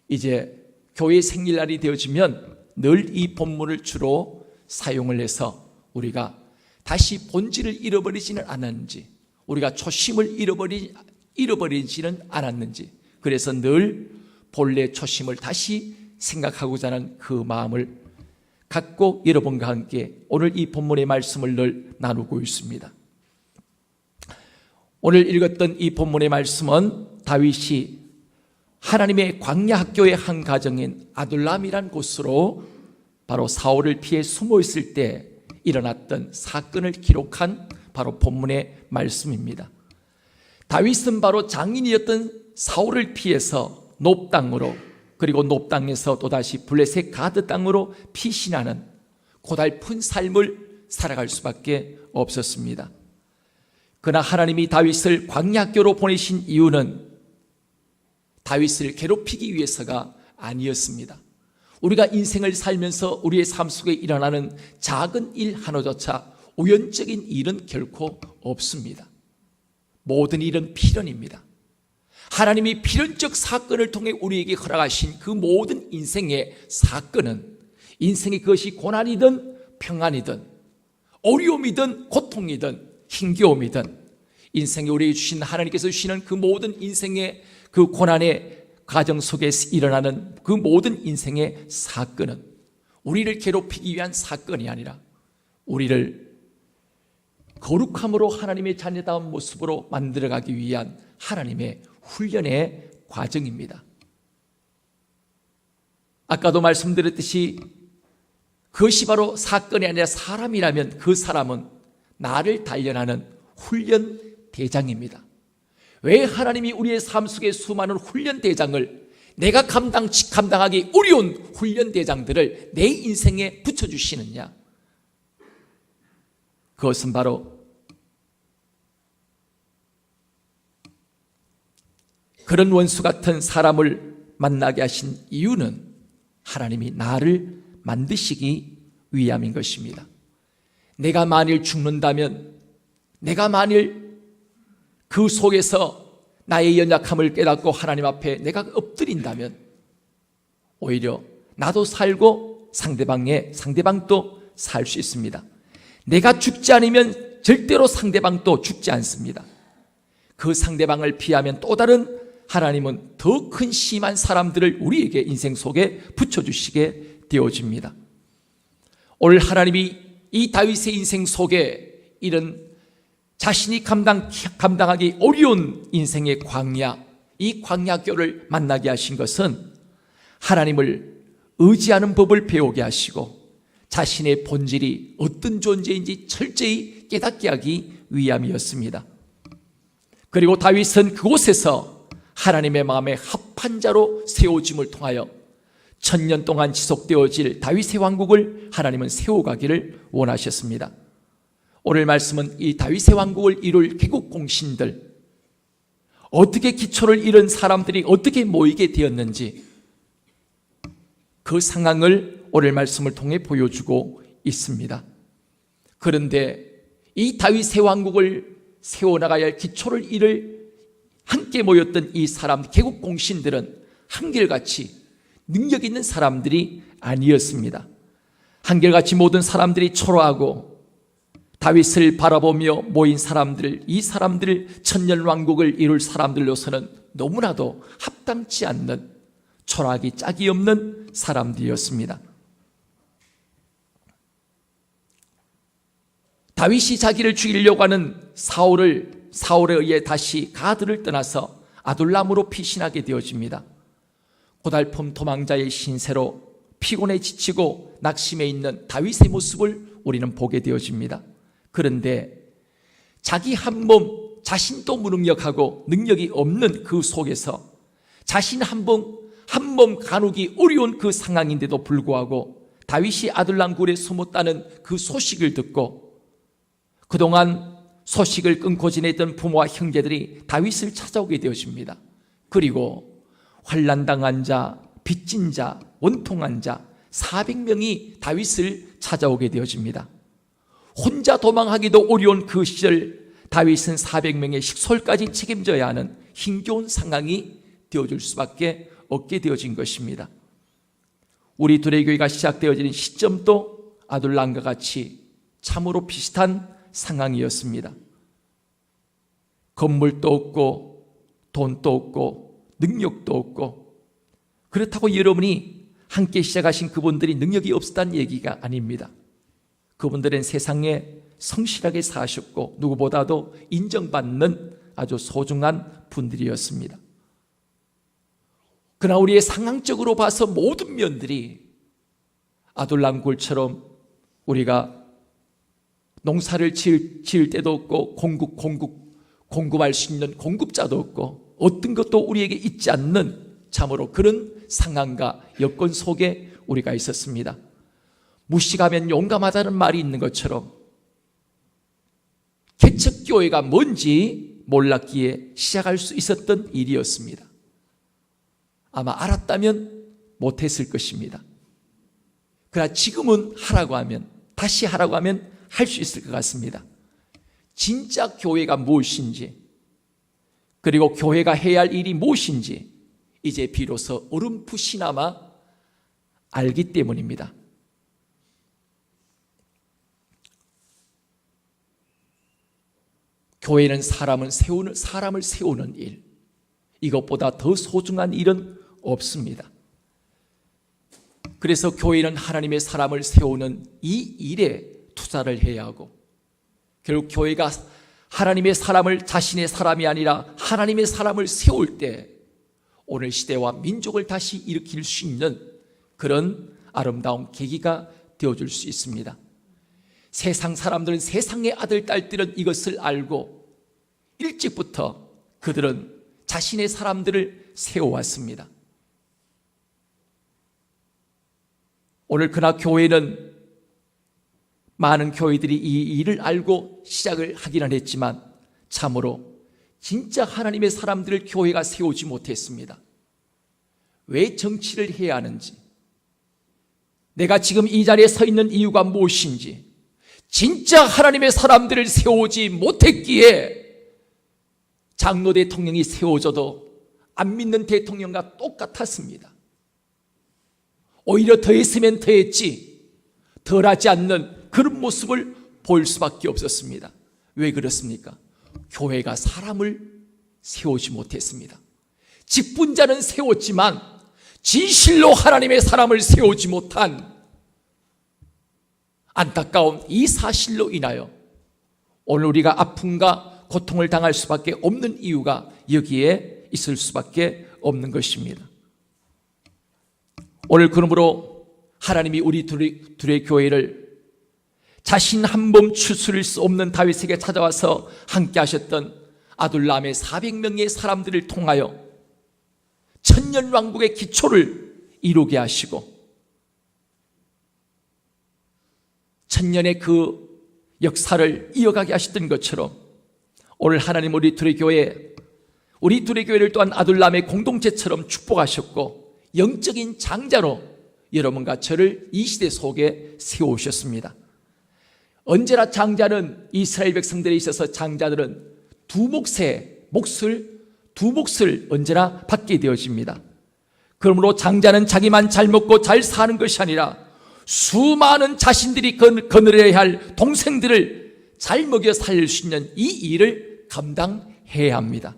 이제 교회 생일날이 되어지면 늘 이 본문을 주로 사용을 해서 우리가 다시 본질을 잃어버리지는 않았는지, 우리가 초심을 잃어버리지는 않았는지, 그래서 늘 본래 초심을 다시 생각하고자 하는 그 마음을 갖고 여러분과 함께 오늘 이 본문의 말씀을 늘 나누고 있습니다. 오늘 읽었던 이 본문의 말씀은 다윗이 하나님의 광야 학교의 한 가정인 아둘람이란 곳으로 바로 사울을 피해 숨어 있을 때 일어났던 사건을 기록한 바로 본문의 말씀입니다. 다윗은 바로 장인이었던 사울을 피해서 놉 땅으로, 그리고 놉 땅에서 또다시 블레셋 가드 땅으로 피신하는 고달픈 삶을 살아갈 수밖에 없었습니다. 그러나 하나님이 다윗을 광야 학교로 보내신 이유는 다윗을 괴롭히기 위해서가 아니었습니다. 우리가 인생을 살면서 우리의 삶 속에 일어나는 작은 일 하나조차 우연적인 일은 결코 없습니다. 모든 일은 필연입니다. 하나님이 필연적 사건을 통해 우리에게 허락하신 그 모든 인생의 사건은, 인생의 그것이 고난이든 평안이든 어려움이든 고통이든 힘겨움이든 인생에 우리에게 주신, 하나님께서 주시는 그 모든 인생의 그 고난의 과정 속에서 일어나는 그 모든 인생의 사건은 우리를 괴롭히기 위한 사건이 아니라 우리를 거룩함으로 하나님의 자녀다운 모습으로 만들어가기 위한 하나님의 훈련의 과정입니다. 아까도 말씀드렸듯이 그것이 바로 사건이 아니라 사람이라면 그 사람은 나를 단련하는 훈련 대장입니다. 왜 하나님이 우리의 삶 속에 수많은 훈련 대장을 내가 감당하기 어려운 훈련 대장들을 내 인생에 붙여주시느냐? 그것은 바로 그런 원수 같은 사람을 만나게 하신 이유는 하나님이 나를 만드시기 위함인 것입니다. 내가 만일 죽는다면, 내가 만일 그 속에서 나의 연약함을 깨닫고 하나님 앞에 내가 엎드린다면 오히려 나도 살고 상대방도 살 수 있습니다. 내가 죽지 않으면 절대로 상대방도 죽지 않습니다. 그 상대방을 피하면 또 다른 하나님은 더 큰 심한 사람들을 우리에게 인생 속에 붙여주시게 되어집니다. 오늘 하나님이 이 다윗의 인생 속에 이런 자신이 감당하기 어려운 인생의 광야, 이 광야교를 만나게 하신 것은 하나님을 의지하는 법을 배우게 하시고 자신의 본질이 어떤 존재인지 철저히 깨닫게 하기 위함이었습니다. 그리고 다윗은 그곳에서 하나님의 마음에 합한 자로 세워짐을 통하여 1000년 동안 지속되어질 다윗의 왕국을 하나님은 세워가기를 원하셨습니다. 오늘 말씀은 이 다윗의 왕국을 이룰 개국 공신들, 어떻게 기초를 잃은 사람들이 어떻게 모이게 되었는지 그 상황을 오늘 말씀을 통해 보여주고 있습니다. 그런데 이 다윗의 왕국을 세워나가야 할 기초를 잃을 함께 모였던 이 사람, 개국 공신들은 한결같이 능력 있는 사람들이 아니었습니다. 한결같이 모든 사람들이 초라하고 다윗을 바라보며 모인 사람들, 이 사람들 1000년 왕국을 이룰 사람들로서는 너무나도 합당치 않는, 초라하기 짝이 없는 사람들이었습니다. 다윗이 자기를 죽이려고 하는 사울에 의해 다시 가드를 떠나서 아둘람으로 피신하게 되어집니다. 고달픈 도망자의 신세로 피곤해 지치고 낙심해 있는 다윗의 모습을 우리는 보게 되어집니다. 그런데 자기 한 몸, 자신도 무능력하고 능력이 없는 그 속에서 자신 한 몸 가누기 어려운 그 상황인데도 불구하고 다윗이 아둘람 굴에 숨었다는 그 소식을 듣고 그동안 소식을 끊고 지냈던 부모와 형제들이 다윗을 찾아오게 되어집니다. 그리고 환난당한 자, 빚진 자, 원통한 자 400명이 다윗을 찾아오게 되어집니다. 혼자 도망하기도 어려운 그 시절 다윗은 400명의 식솔까지 책임져야 하는 힘겨운 상황이 되어줄 수밖에 없게 되어진 것입니다. 우리 두레교회가 시작되어지는 시점도 아둘람과 같이 참으로 비슷한 상황이었습니다. 건물도 없고 돈도 없고 능력도 없고, 그렇다고 여러분이 함께 시작하신 그분들이 능력이 없었다는 얘기가 아닙니다. 그분들은 세상에 성실하게 사셨고 누구보다도 인정받는 아주 소중한 분들이었습니다. 그러나 우리의 상황적으로 봐서 모든 면들이 아둘람 굴처럼 우리가 농사를 지을 때도 없고 공급할 수 있는 공급자도 없고 어떤 것도 우리에게 있지 않는 참으로 그런 상황과 여건 속에 우리가 있었습니다. 무식하면 용감하다는 말이 있는 것처럼 개척교회가 뭔지 몰랐기에 시작할 수 있었던 일이었습니다. 아마 알았다면 못했을 것입니다. 그러나 지금은 다시 하라고 하면 할 수 있을 것 같습니다. 진짜 교회가 무엇인지, 그리고 교회가 해야 할 일이 무엇인지 이제 비로소 어렴풋이나마 알기 때문입니다. 교회는 사람을 세우는 일, 이것보다 더 소중한 일은 없습니다. 그래서 교회는 하나님의 사람을 세우는 이 일에 투자를 해야 하고, 결국 교회가 하나님의 사람을 자신의 사람이 아니라 하나님의 사람을 세울 때 오늘 시대와 민족을 다시 일으킬 수 있는 그런 아름다운 계기가 되어줄 수 있습니다. 세상 사람들은, 세상의 아들, 딸들은 이것을 알고 일찍부터 그들은 자신의 사람들을 세워왔습니다. 오늘 그러나 교회는 많은 교회들이 이 일을 알고 시작을 하기는 했지만 참으로 진짜 하나님의 사람들을 교회가 세우지 못했습니다. 왜 정치를 해야 하는지, 내가 지금 이 자리에 서 있는 이유가 무엇인지, 진짜 하나님의 사람들을 세우지 못했기에 장로 대통령이 세워져도 안 믿는 대통령과 똑같았습니다. 오히려 더했으면 더했지 덜하지 않는 그런 모습을 볼 수밖에 없었습니다. 왜 그렇습니까? 교회가 사람을 세우지 못했습니다. 직분자는 세웠지만 진실로 하나님의 사람을 세우지 못한 안타까운 이 사실로 인하여 오늘 우리가 아픔과 고통을 당할 수밖에 없는 이유가 여기에 있을 수밖에 없는 것입니다. 오늘 그러므로 하나님이 우리 둘의 교회를 자신 한 몸 추스릴 수 없는 다윗에게 찾아와서 함께 하셨던 아둘람의 400명의 사람들을 통하여 천년왕국의 기초를 이루게 하시고 천년의 그 역사를 이어가게 하셨던 것처럼 오늘 하나님 우리 둘의 교회를 또한 아둘람의 공동체처럼 축복하셨고 영적인 장자로 여러분과 저를 이 시대 속에 세우셨습니다. 언제나 장자는 이스라엘 백성들에 있어서 장자들은 두 몫을 언제나 받게 되어집니다. 그러므로 장자는 자기만 잘 먹고 잘 사는 것이 아니라 수많은 자신들이 거느려야 할 동생들을 잘 먹여 살릴 수 있는 이 일을 감당해야 합니다.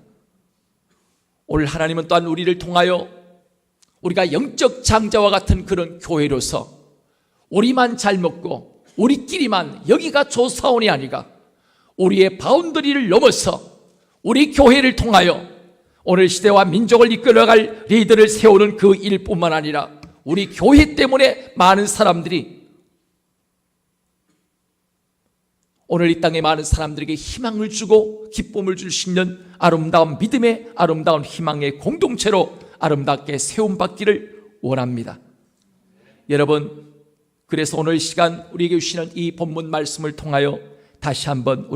오늘 하나님은 또한 우리를 통하여 우리가 영적 장자와 같은 그런 교회로서 우리만 잘 먹고 우리끼리만 여기가 좋사온이 아니라 우리의 바운더리를 넘어서 우리 교회를 통하여 오늘 시대와 민족을 이끌어갈 리더를 세우는 그 일뿐만 아니라 우리 교회 때문에 많은 사람들이 오늘 이 땅에 많은 사람들에게 희망을 주고 기쁨을 줄 수 있는 아름다운 믿음의 아름다운 희망의 공동체로 아름답게 세움받기를 원합니다. 여러분, 그래서 오늘 시간 우리에게 주시는 이 본문 말씀을 통하여 다시 한번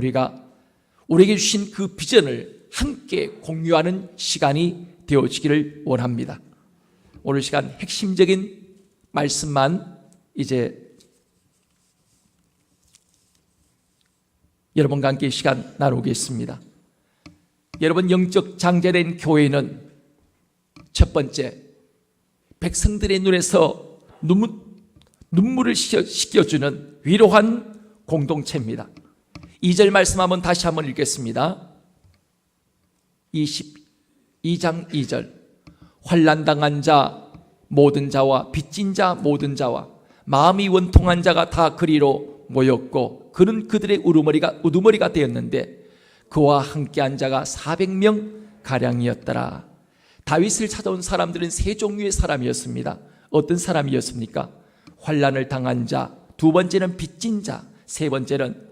우리에게 주신 그 비전을 함께 공유하는 시간이 되어지기를 원합니다. 오늘 시간 핵심적인 말씀만 이제 여러분과 함께 시간 나누겠습니다. 여러분, 영적 장자된 교회는 첫 번째, 백성들의 눈에서 눈물을 씻겨주는 위로한 공동체입니다. 2절 말씀 한번 다시 한번 읽겠습니다. 22장 2절. 환난당한 자 모든 자와 빚진 자 모든 자와 마음이 원통한 자가 다 그리로 모였고 그는 그들의 우두머리가 되었는데 그와 함께한 자가 400명 가량이었더라. 다윗을 찾아온 사람들은 세 종류의 사람이었습니다. 어떤 사람이었습니까? 환난을 당한 자, 두 번째는 빚진 자, 세 번째는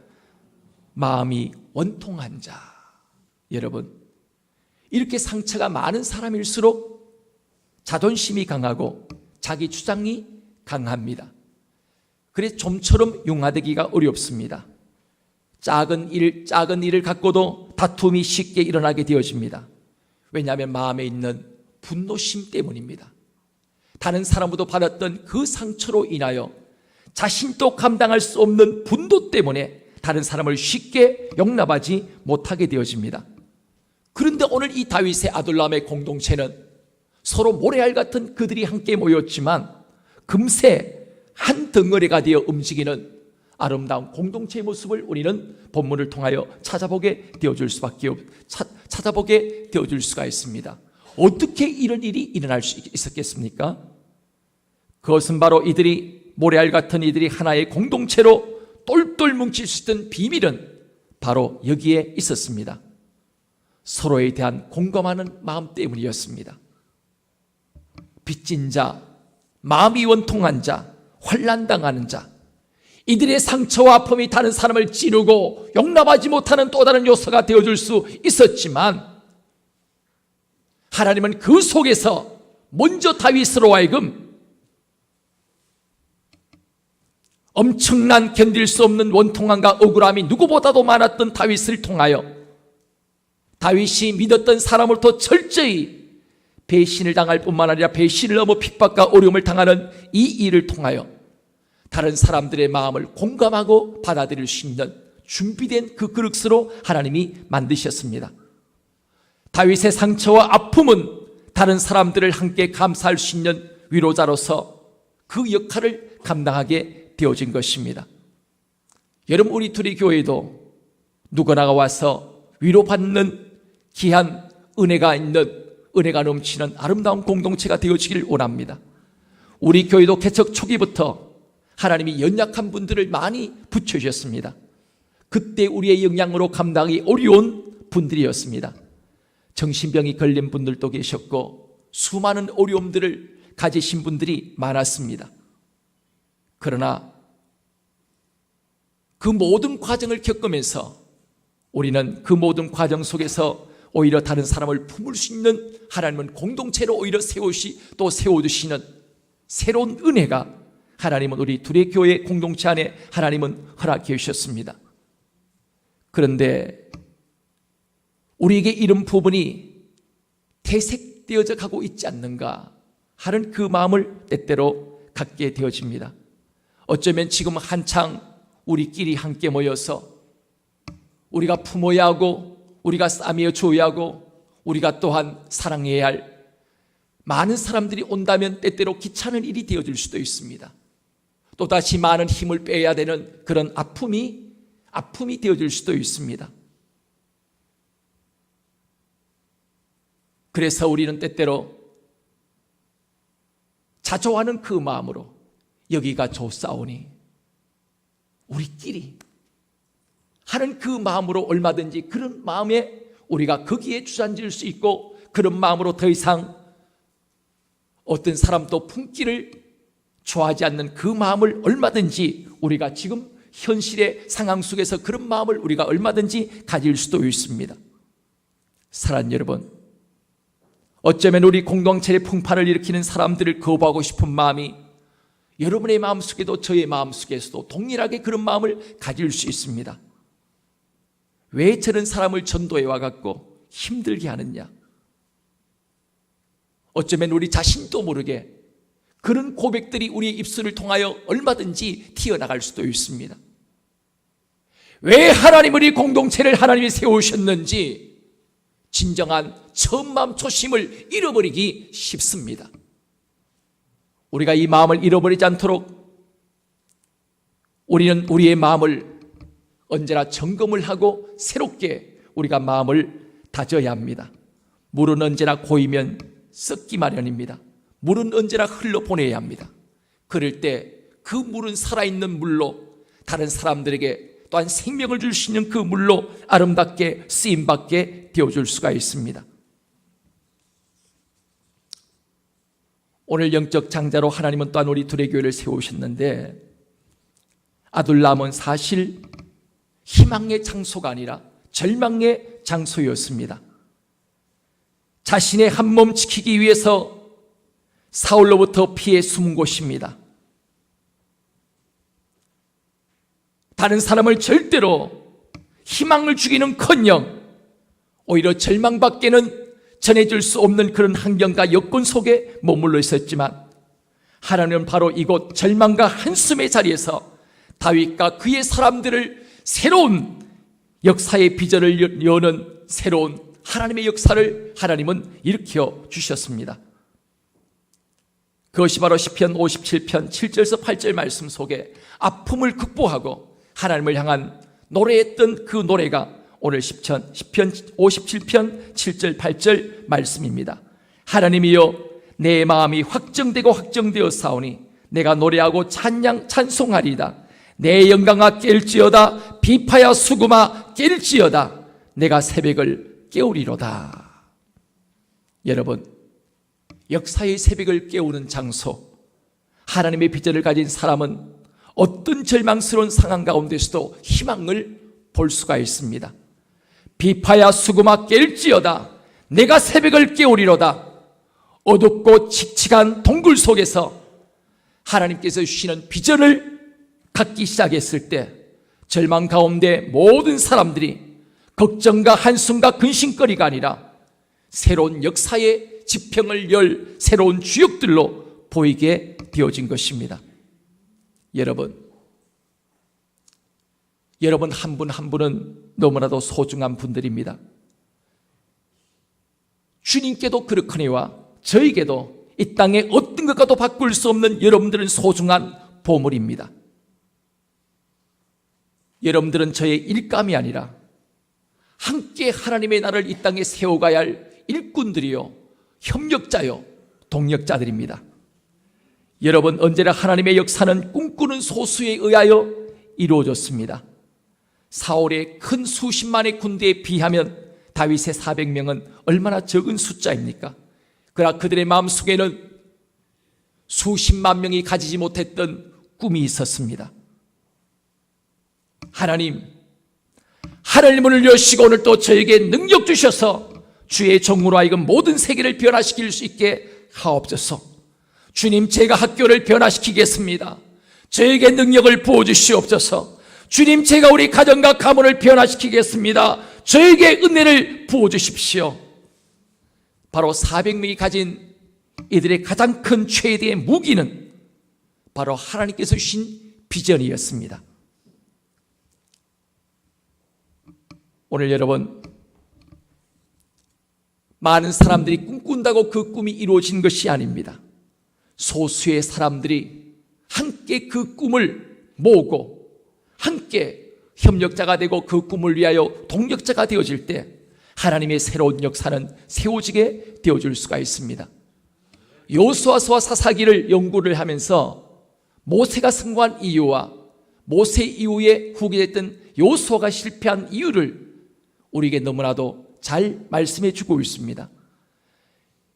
마음이 원통한 자. 여러분, 이렇게 상처가 많은 사람일수록 자존심이 강하고 자기 주장이 강합니다. 그래서 좀처럼 용화되기가 어렵습니다. 작은 일을 갖고도 다툼이 쉽게 일어나게 되어집니다. 왜냐하면 마음에 있는 분노심 때문입니다. 다른 사람으로부터 받았던 그 상처로 인하여 자신도 감당할 수 없는 분노 때문에 다른 사람을 쉽게 용납하지 못하게 되어집니다. 그런데 오늘 이 다윗의 아둘람의 공동체는 서로 모래알 같은 그들이 함께 모였지만 금세 한 덩어리가 되어 움직이는 아름다운 공동체의 모습을 우리는 본문을 통하여 찾아보게 되어줄 수가 있습니다. 어떻게 이런 일이 일어날 수 있었겠습니까? 그것은 바로 이들이 모래알 같은 이들이 하나의 공동체로 똘똘 뭉칠 수 있던 비밀은 바로 여기에 있었습니다. 서로에 대한 공감하는 마음 때문이었습니다. 빚진 자, 마음이 원통한 자, 환난당하는 자, 이들의 상처와 아픔이 다른 사람을 찌르고 용납하지 못하는 또 다른 요소가 되어줄 수 있었지만 하나님은 그 속에서 먼저 다윗으로 하여금 엄청난 견딜 수 없는 원통함과 억울함이 누구보다도 많았던 다윗을 통하여 다윗이 믿었던 사람으로부터 철저히 배신을 당할 뿐만 아니라 배신을 넘어 핍박과 어려움을 당하는 이 일을 통하여 다른 사람들의 마음을 공감하고 받아들일 수 있는 준비된 그 그릇으로 하나님이 만드셨습니다. 다윗의 상처와 아픔은 다른 사람들을 함께 감사할 수 있는 위로자로서 그 역할을 감당하게 되어진 것입니다. 여러분, 우리 둘의 교회도 누구나가 와서 위로받는 귀한 은혜가 있는, 은혜가 넘치는 아름다운 공동체가 되어지길 원합니다. 우리 교회도 개척 초기부터 하나님이 연약한 분들을 많이 붙여주셨습니다. 그때 우리의 영향으로 감당하기 어려운 분들이었습니다. 정신병이 걸린 분들도 계셨고 수많은 어려움들을 가지신 분들이 많았습니다. 그러나 그 모든 과정을 겪으면서 우리는 그 모든 과정 속에서 오히려 다른 사람을 품을 수 있는, 하나님은 공동체로 오히려 또 세워주시는 새로운 은혜가 하나님은 우리 둘의 교회 공동체 안에 하나님은 허락해 주셨습니다. 그런데 우리에게 이런 부분이 퇴색되어져 가고 있지 않는가 하는 그 마음을 때때로 갖게 되어집니다. 어쩌면 지금 한창 우리끼리 함께 모여서 우리가 품어야 하고 우리가 싸매어 줘야 하고 우리가 또한 사랑해야 할 많은 사람들이 온다면 때때로 귀찮은 일이 되어질 수도 있습니다. 또다시 많은 힘을 빼야 되는 그런 아픔이 되어질 수도 있습니다. 그래서 우리는 때때로 자조하는 그 마음으로 여기가 좋사오니 우리끼리 하는 그 마음으로 얼마든지 그런 마음에 우리가 거기에 주저앉을 수 있고, 그런 마음으로 더 이상 어떤 사람도 품기를 좋아하지 않는 그 마음을 얼마든지 우리가 지금 현실의 상황 속에서 그런 마음을 우리가 얼마든지 가질 수도 있습니다. 사랑하는 여러분, 어쩌면 우리 공동체의 풍파를 일으키는 사람들을 거부하고 싶은 마음이 여러분의 마음속에도 저의 마음속에서도 동일하게 그런 마음을 가질 수 있습니다. 왜 저런 사람을 전도해 와갖고 힘들게 하느냐? 어쩌면 우리 자신도 모르게 그런 고백들이 우리의 입술을 통하여 얼마든지 튀어나갈 수도 있습니다. 왜 하나님 우리 공동체를 하나님이 세우셨는지 진정한 처음 마음 초심을 잃어버리기 쉽습니다. 우리가 이 마음을 잃어버리지 않도록 우리는 우리의 마음을 언제나 점검을 하고 새롭게 우리가 마음을 다져야 합니다. 물은 언제나 고이면 썩기 마련입니다. 물은 언제나 흘러보내야 합니다. 그럴 때 그 물은 살아있는 물로 다른 사람들에게 또한 생명을 줄 수 있는 그 물로 아름답게 쓰임받게 되어줄 수가 있습니다. 오늘 영적 장자로 하나님은 또한 우리 둘의 교회를 세우셨는데, 아둘람은 사실 희망의 장소가 아니라 절망의 장소였습니다. 자신의 한 몸 지키기 위해서 사울로부터 피해 숨은 곳입니다. 다른 사람을 절대로 희망을 주기는커녕 오히려 절망밖에는 전해줄 수 없는 그런 환경과 여건 속에 머물러 있었지만, 하나님은 바로 이곳 절망과 한숨의 자리에서 다윗과 그의 사람들을 새로운 역사의 비전을 여는 새로운 하나님의 역사를 하나님은 일으켜 주셨습니다. 그것이 바로 시편 57편 7절에서 8절 말씀 속에 아픔을 극복하고 하나님을 향한 노래했던 그 노래가 오늘 시편 57편 7절 8절 말씀입니다. 하나님이여, 내 마음이 확정되고 확정되어 사오니 내가 노래하고 찬송하리이다. 내 영광아 깰지어다. 비파야 수금아 깰지어다. 내가 새벽을 깨우리로다. 여러분, 역사의 새벽을 깨우는 장소, 하나님의 비전을 가진 사람은 어떤 절망스러운 상황 가운데서도 희망을 볼 수가 있습니다. 비파야 수금아 깰지어다. 내가 새벽을 깨우리로다. 어둡고 칙칙한 동굴 속에서 하나님께서 주시는 비전을 닿기 시작했을 때 절망 가운데 모든 사람들이 걱정과 한숨과 근심거리가 아니라 새로운 역사의 지평을 열 새로운 주역들로 보이게 되어진 것입니다. 여러분 한 분 한 분은 너무나도 소중한 분들입니다. 주님께도 그렇거니와 저에게도 이 땅에 어떤 것과도 바꿀 수 없는 여러분들은 소중한 보물입니다. 여러분들은 저의 일감이 아니라 함께 하나님의 나라를 이 땅에 세워가야 할 일꾼들이요, 협력자요, 동력자들입니다. 여러분, 언제나 하나님의 역사는 꿈꾸는 소수에 의하여 이루어졌습니다. 사울의 큰 수십만의 군대에 비하면 다윗의 400명은 얼마나 적은 숫자입니까? 그러나 그들의 마음속에는 수십만 명이 가지지 못했던 꿈이 있었습니다. 하나님을 여시고 오늘 또 저에게 능력 주셔서 주의 종으로 하여금 모든 세계를 변화시킬 수 있게 하옵소서. 주님, 제가 학교를 변화시키겠습니다. 저에게 능력을 부어주시옵소서. 주님, 제가 우리 가정과 가문을 변화시키겠습니다. 저에게 은혜를 부어주십시오. 바로 400명이 가진 이들의 가장 큰 최대의 무기는 바로 하나님께서 주신 비전이었습니다. 오늘 여러분, 많은 사람들이 꿈꾼다고 그 꿈이 이루어진 것이 아닙니다. 소수의 사람들이 함께 그 꿈을 모으고 함께 협력자가 되고 그 꿈을 위하여 동력자가 되어질 때 하나님의 새로운 역사는 세워지게 되어줄 수가 있습니다. 여호수아서와 사사기를 연구를 하면서 모세가 승리한 이유와 모세 이후에 후계됐던 여호수아가 실패한 이유를 우리에게 너무나도 잘 말씀해 주고 있습니다.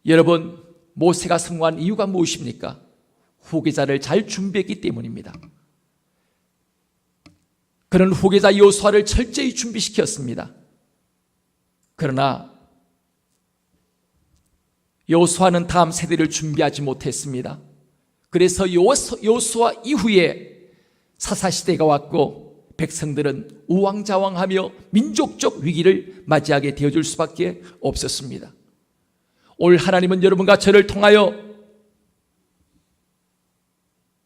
여러분, 모세가 승리한 이유가 무엇입니까? 후계자를 잘 준비했기 때문입니다. 그는 후계자 여호수아를 철저히 준비시켰습니다. 그러나 여호수아는 다음 세대를 준비하지 못했습니다. 그래서 여호수아 이후에 사사시대가 왔고 백성들은 우왕좌왕하며 민족적 위기를 맞이하게 되어줄 수밖에 없었습니다. 오늘 하나님은 여러분과 저를 통하여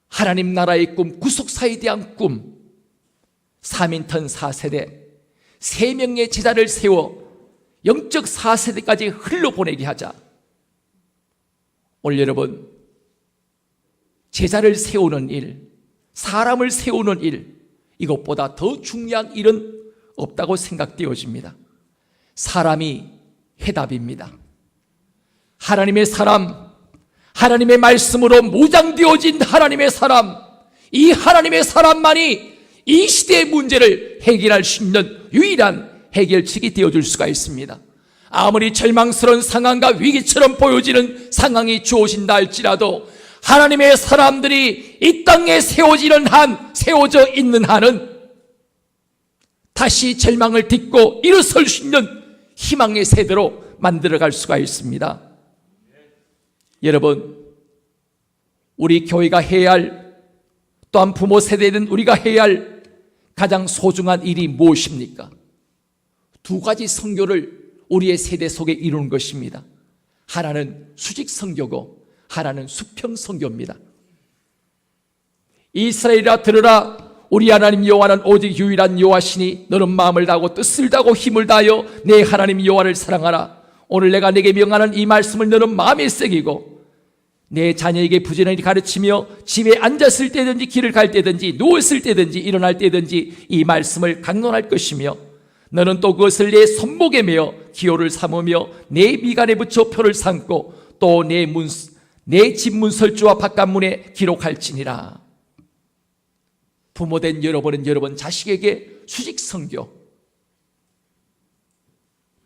하나님 나라의 꿈, 구속사에 대한 꿈, 3인턴 4세대, 3명의 제자를 세워 영적 4세대까지 흘러보내게 하자. 오늘 여러분, 제자를 세우는 일, 사람을 세우는 일, 이것보다 더 중요한 일은 없다고 생각되어집니다. 사람이 해답입니다. 하나님의 사람, 하나님의 말씀으로 무장되어진 하나님의 사람, 이 하나님의 사람만이 이 시대의 문제를 해결할 수 있는 유일한 해결책이 되어줄 수가 있습니다. 아무리 절망스러운 상황과 위기처럼 보여지는 상황이 주어진다 할지라도 하나님의 사람들이 이 땅에 세워져 있는 한은 다시 절망을 딛고 일어설 수 있는 희망의 세대로 만들어갈 수가 있습니다. 여러분, 우리 교회가 해야 할, 또한 부모 세대는 우리가 해야 할 가장 소중한 일이 무엇입니까? 두 가지 선교를 우리의 세대 속에 이루는 것입니다. 하나는 수직 선교고 하나는 수평 선교입니다. 이스라엘아 들으라, 우리 하나님 여호와는 오직 유일한 여호와시니 너는 마음을 다하고 뜻을 다하고 힘을 다하여 내 하나님 여호와를 사랑하라. 오늘 내가 내게 명하는 이 말씀을 너는 마음에 새기고 내 자녀에게 부지런히 가르치며 집에 앉았을 때든지 길을 갈 때든지 누웠을 때든지 일어날 때든지 이 말씀을 강론할 것이며 너는 또 그것을 내 손목에 매어 기호를 삼으며 내 미간에 붙여 표를 삼고 또 내 집 문설주와 바깥문에 기록할지니라. 부모된 여러분은 여러분 자식에게 수직 선교,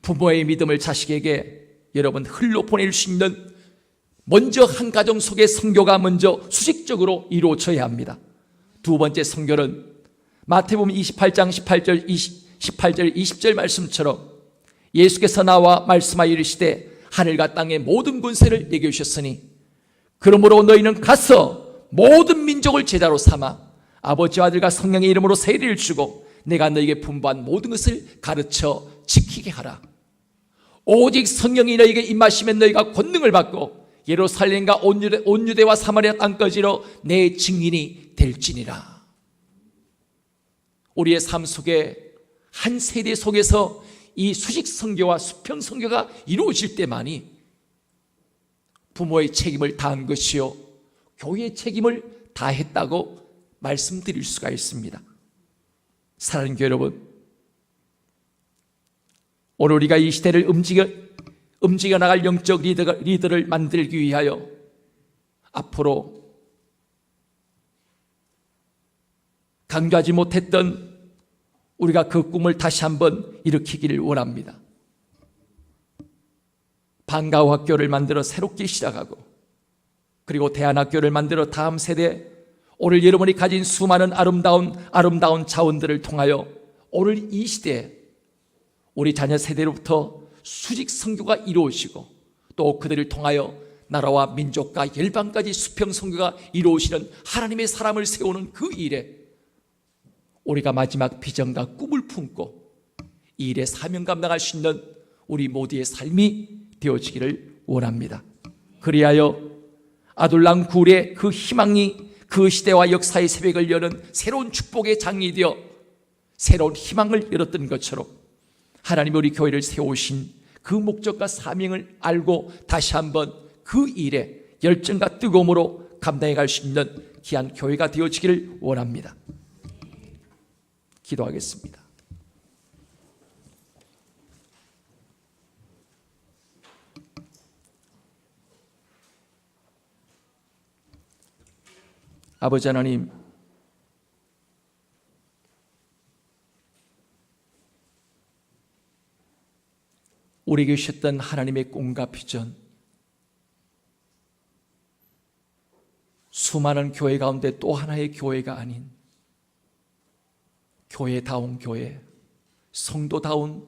부모의 믿음을 자식에게 여러분 흘러 보낼 수 있는 먼저 한 가정 속의 선교가 먼저 수직적으로 이루어져야 합니다. 두 번째 선교는 마태복음 28장 18절 20절 말씀처럼 예수께서 나와 말씀하여 이르시되 하늘과 땅의 모든 권세를 내게 주셨으니 그러므로 너희는 가서 모든 민족을 제자로 삼아 아버지와 아들과 성령의 이름으로 세례를 주고 내가 너에게 분부한 모든 것을 가르쳐 지키게 하라. 오직 성령이 너에게 임하시면 너희가 권능을 받고 예루살렘과 온 유대와 사마리아 땅까지로 내 증인이 될지니라. 우리의 삶 속에 한 세대 속에서 이 수직 선교와 수평 선교가 이루어질 때만이 부모의 책임을 다한 것이요 교회의 책임을 다했다고 말씀드릴 수가 있습니다. 사랑하는 교회 여러분, 오늘 우리가 이 시대를 움직여 나갈 영적 리더를 만들기 위하여 앞으로 강조하지 못했던 우리가 그 꿈을 다시 한번 일으키기를 원합니다. 방과후 학교를 만들어 새롭게 시작하고, 그리고 대안학교를 만들어 다음 세대, 오늘 여러분이 가진 수많은 아름다운 자원들을 통하여 오늘 이 시대에 우리 자녀 세대로부터 수직 선교가 이루어지고, 또 그들을 통하여 나라와 민족과 열방까지 수평 선교가 이루어지는 하나님의 사람을 세우는 그 일에 우리가 마지막 비전과 꿈을 품고 이 일에 사명 감당할 수 있는 우리 모두의 삶이 되어지기를 원합니다. 그리하여 아둘람 굴의 그 희망이 그 시대와 역사의 새벽을 여는 새로운 축복의 장이 되어 새로운 희망을 열었던 것처럼 하나님이 우리 교회를 세우신 그 목적과 사명을 알고 다시 한번 그 일에 열정과 뜨거움으로 감당해 갈 수 있는 귀한 교회가 되어지기를 원합니다. 기도하겠습니다. 아버지 하나님, 우리에게 주셨던 하나님의 꿈과 비전, 수많은 교회 가운데 또 하나의 교회가 아닌 교회다운 교회, 성도다운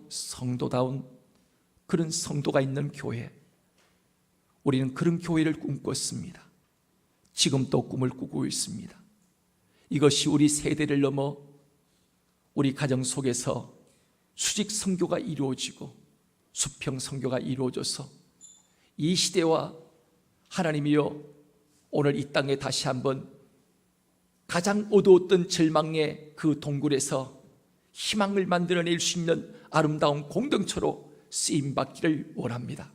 그런 성도가 있는 교회, 우리는 그런 교회를 꿈꿨습니다. 지금 또 꿈을 꾸고 있습니다. 이것이 우리 세대를 넘어 우리 가정 속에서 수직 선교가 이루어지고 수평 선교가 이루어져서 이 시대와 하나님이여 오늘 이 땅에 다시 한번 가장 어두웠던 절망의 그 동굴에서 희망을 만들어낼 수 있는 아름다운 공동체로 쓰임받기를 원합니다.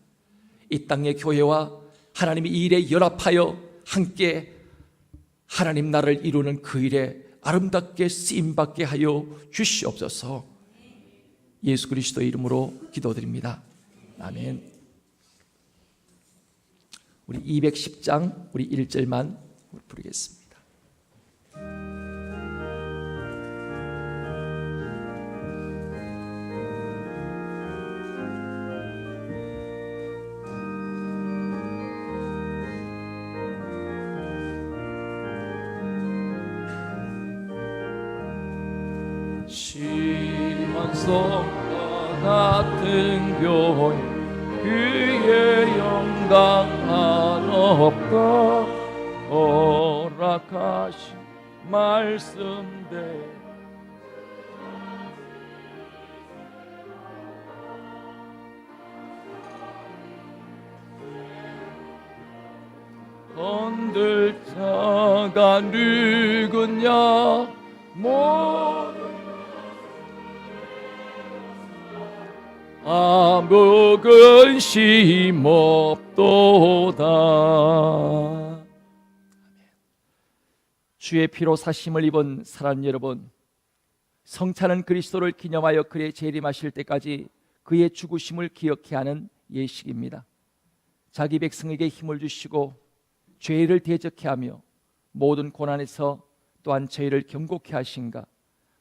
이 땅의 교회와 하나님이 이 일에 연합하여 함께 하나님 나라를 이루는 그 일에 아름답게 쓰임받게 하여 주시옵소서. 예수 그리스도의 이름으로 기도드립니다. 아멘. 우리 210장 우리 1절만 부르겠습니다. 시원성과 같은 교회 그의 영광 한없다 허락하신 말씀대 건들 자가 누구냐 아무 근심 없도다. 주의 피로 사심을 입은 사랑하는 여러분, 성찬은 그리스도를 기념하여 그의 재림하실 때까지 그의 죽으심을 기억해 하는 예식입니다. 자기 백성에게 힘을 주시고 죄를 대적해 하며 모든 고난에서 또한 저희를 경고케 하신가,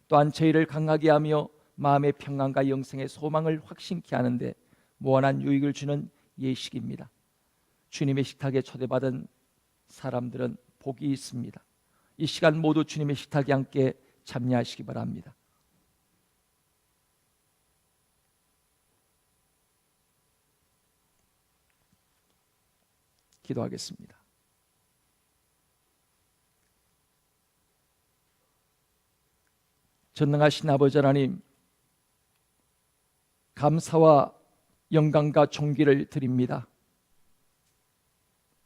또한 저희를 강하게 하며 마음의 평안과 영생의 소망을 확신케 하는데 무한한 유익을 주는 예식입니다. 주님의 식탁에 초대받은 사람들은 복이 있습니다. 이 시간 모두 주님의 식탁에 함께 참여하시기 바랍니다. 기도하겠습니다. 전능하신 아버지 하나님, 감사와 영광과 존귀를 드립니다.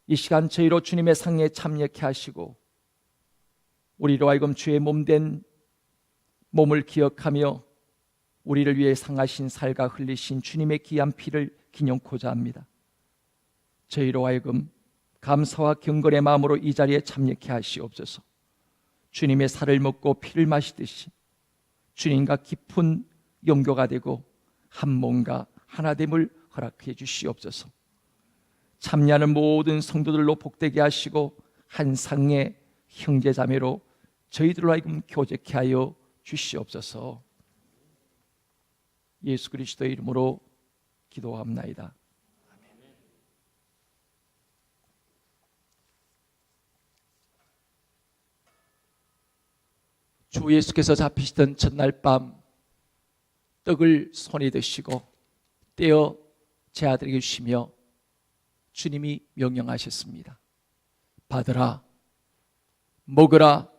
이 시간 저희로 주님의 상에 참여케 하시고 우리로 하여금 주의 몸된 몸을 기억하며 우리를 위해 상하신 살과 흘리신 주님의 귀한 피를 기념코자 합니다. 저희로 하여금 감사와 경건의 마음으로 이 자리에 참여케 하시옵소서. 주님의 살을 먹고 피를 마시듯이 주님과 깊은 영교가 되고 한 몸과 하나됨을 허락해 주시옵소서. 참여하는 모든 성도들로 복되게 하시고 한 상의 형제자매로 저희들로 하여금 교제케 하여 주시옵소서. 예수 그리스도의 이름으로 기도합나이다. 주 예수께서 잡히시던 첫날 밤 떡을 손에 드시고 떼어 제 아들에게 주시며 주님이 명령하셨습니다. 받으라, 먹으라,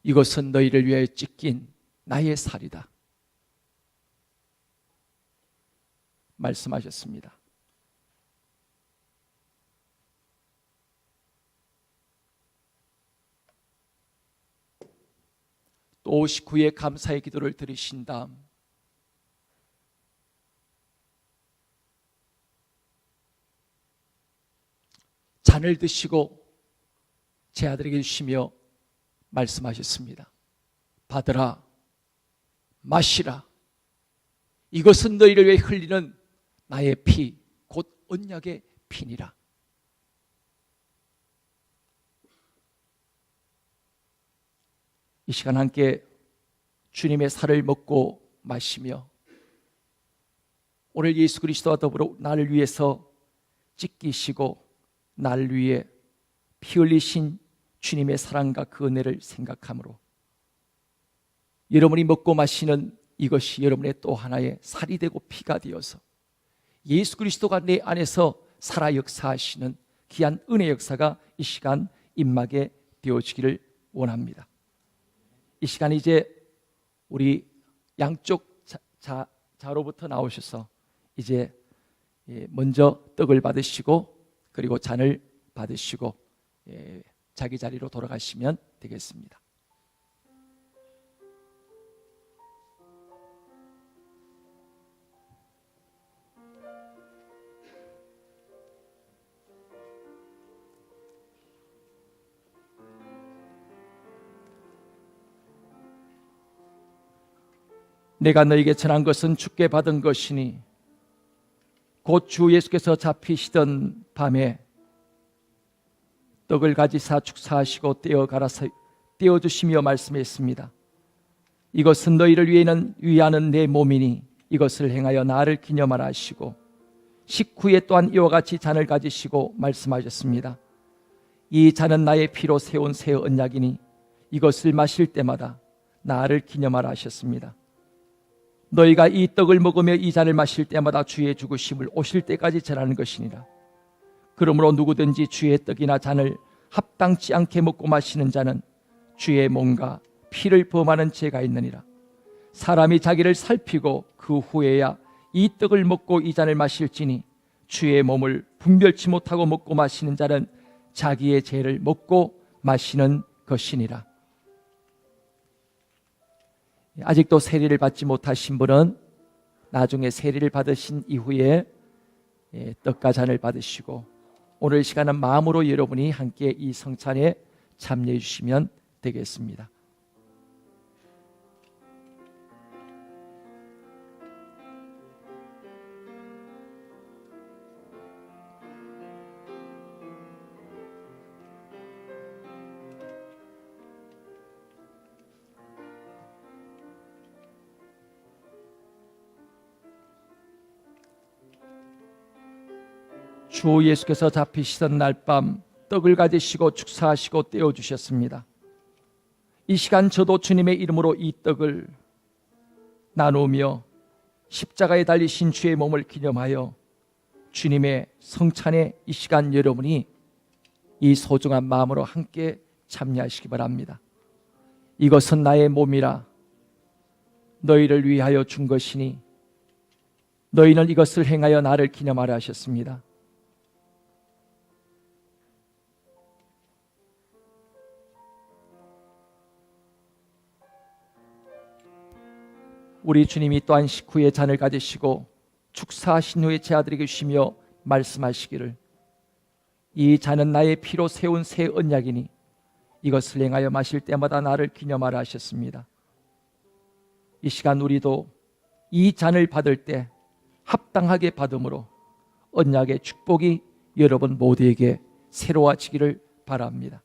이것은 너희를 위하여 찢긴 나의 살이다 말씀하셨습니다. 또 식후에 감사의 기도를 드리신 다음 잔을 드시고 제 아들에게 주시며 말씀하셨습니다. 받으라, 마시라, 이것은 너희를 위해 흘리는 나의 피, 곧 언약의 피니라. 이 시간 함께 주님의 살을 먹고 마시며 오늘 예수 그리스도와 더불어 나를 위해서 찢기시고 나를 위해 피 흘리신 주님의 사랑과 그 은혜를 생각함으로 여러분이 먹고 마시는 이것이 여러분의 또 하나의 살이 되고 피가 되어서 예수 그리스도가 내 안에서 살아 역사하시는 귀한 은혜 역사가 이 시간 임하게 되어지기를 원합니다. 이 시간 이제 우리 양쪽 자로부터 나오셔서 이제 먼저 떡을 받으시고 그리고 잔을 받으시고 자기 자리로 돌아가시면 되겠습니다. 내가 너에게 전한 것은 주께 받은 것이니 곧 주 예수께서 잡히시던 밤에 떡을 가지사 축사하시고 떼어 주시며 말씀했습니다. 이것은 너희를 위하는 내 몸이니 이것을 행하여 나를 기념하라 하시고 식후에 또한 이와 같이 잔을 가지시고 말씀하셨습니다. 이 잔은 나의 피로 세운 새 언약이니 이것을 마실 때마다 나를 기념하라 하셨습니다. 너희가 이 떡을 먹으며 이 잔을 마실 때마다 주의 죽으심을 오실 때까지 전하는 것이니라. 그러므로 누구든지 주의 떡이나 잔을 합당치 않게 먹고 마시는 자는 주의 몸과 피를 범하는 죄가 있느니라. 사람이 자기를 살피고 그 후에야 이 떡을 먹고 이 잔을 마실지니 주의 몸을 분별치 못하고 먹고 마시는 자는 자기의 죄를 먹고 마시는 것이니라. 아직도 세례를 받지 못하신 분은 나중에 세례를 받으신 이후에 떡과 잔을 받으시고 오늘 시간은 마음으로 여러분이 함께 이 성찬에 참여해 주시면 되겠습니다. 주 예수께서 잡히시던 날 밤 떡을 가지시고 축사하시고 떼어 주셨습니다. 이 시간 저도 주님의 이름으로 이 떡을 나누며 십자가에 달리신 주의 몸을 기념하여 주님의 성찬에 이 시간 여러분이 이 소중한 마음으로 함께 참여하시기 바랍니다. 이것은 나의 몸이라 너희를 위하여 준 것이니 너희는 이것을 행하여 나를 기념하라 하셨습니다. 우리 주님이 또한 식후에 잔을 가지시고 축사하신 후에 제 아들에게 주시며 말씀하시기를 이 잔은 나의 피로 세운 새 언약이니 이것을 행하여 마실 때마다 나를 기념하라 하셨습니다. 이 시간 우리도 이 잔을 받을 때 합당하게 받음으로 언약의 축복이 여러분 모두에게 새로워지기를 바랍니다.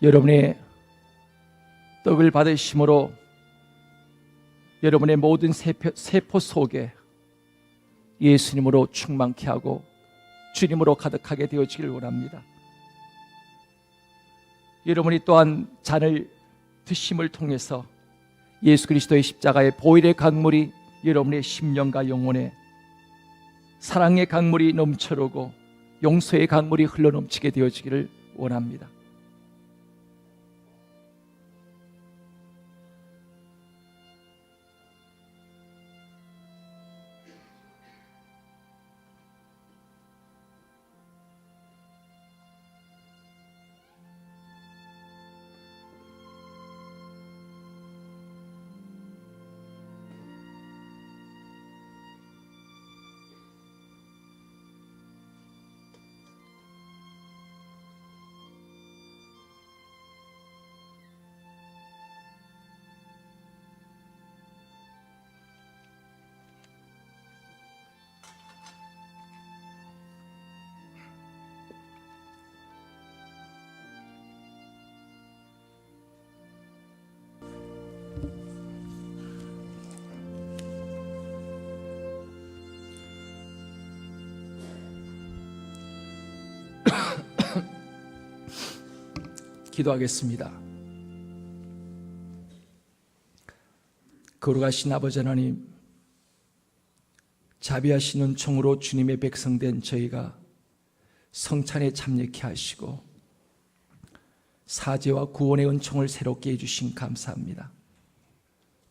여러분의 떡을 받으심으로 여러분의 모든 세포 속에 예수님으로 충만케 하고 주님으로 가득하게 되어지길 원합니다. 여러분이 또한 잔을 드심을 통해서 예수 그리스도의 십자가의 보혈의 강물이 여러분의 심령과 영혼에 사랑의 강물이 넘쳐오고 용서의 강물이 흘러넘치게 되어지기를 원합니다. 기도하겠습니다. 거룩하신 아버지 하나님, 자비하신 은총으로 주님의 백성된 저희가 성찬에 참여케 하시고 사죄와 구원의 은총을 새롭게 해주신 감사합니다.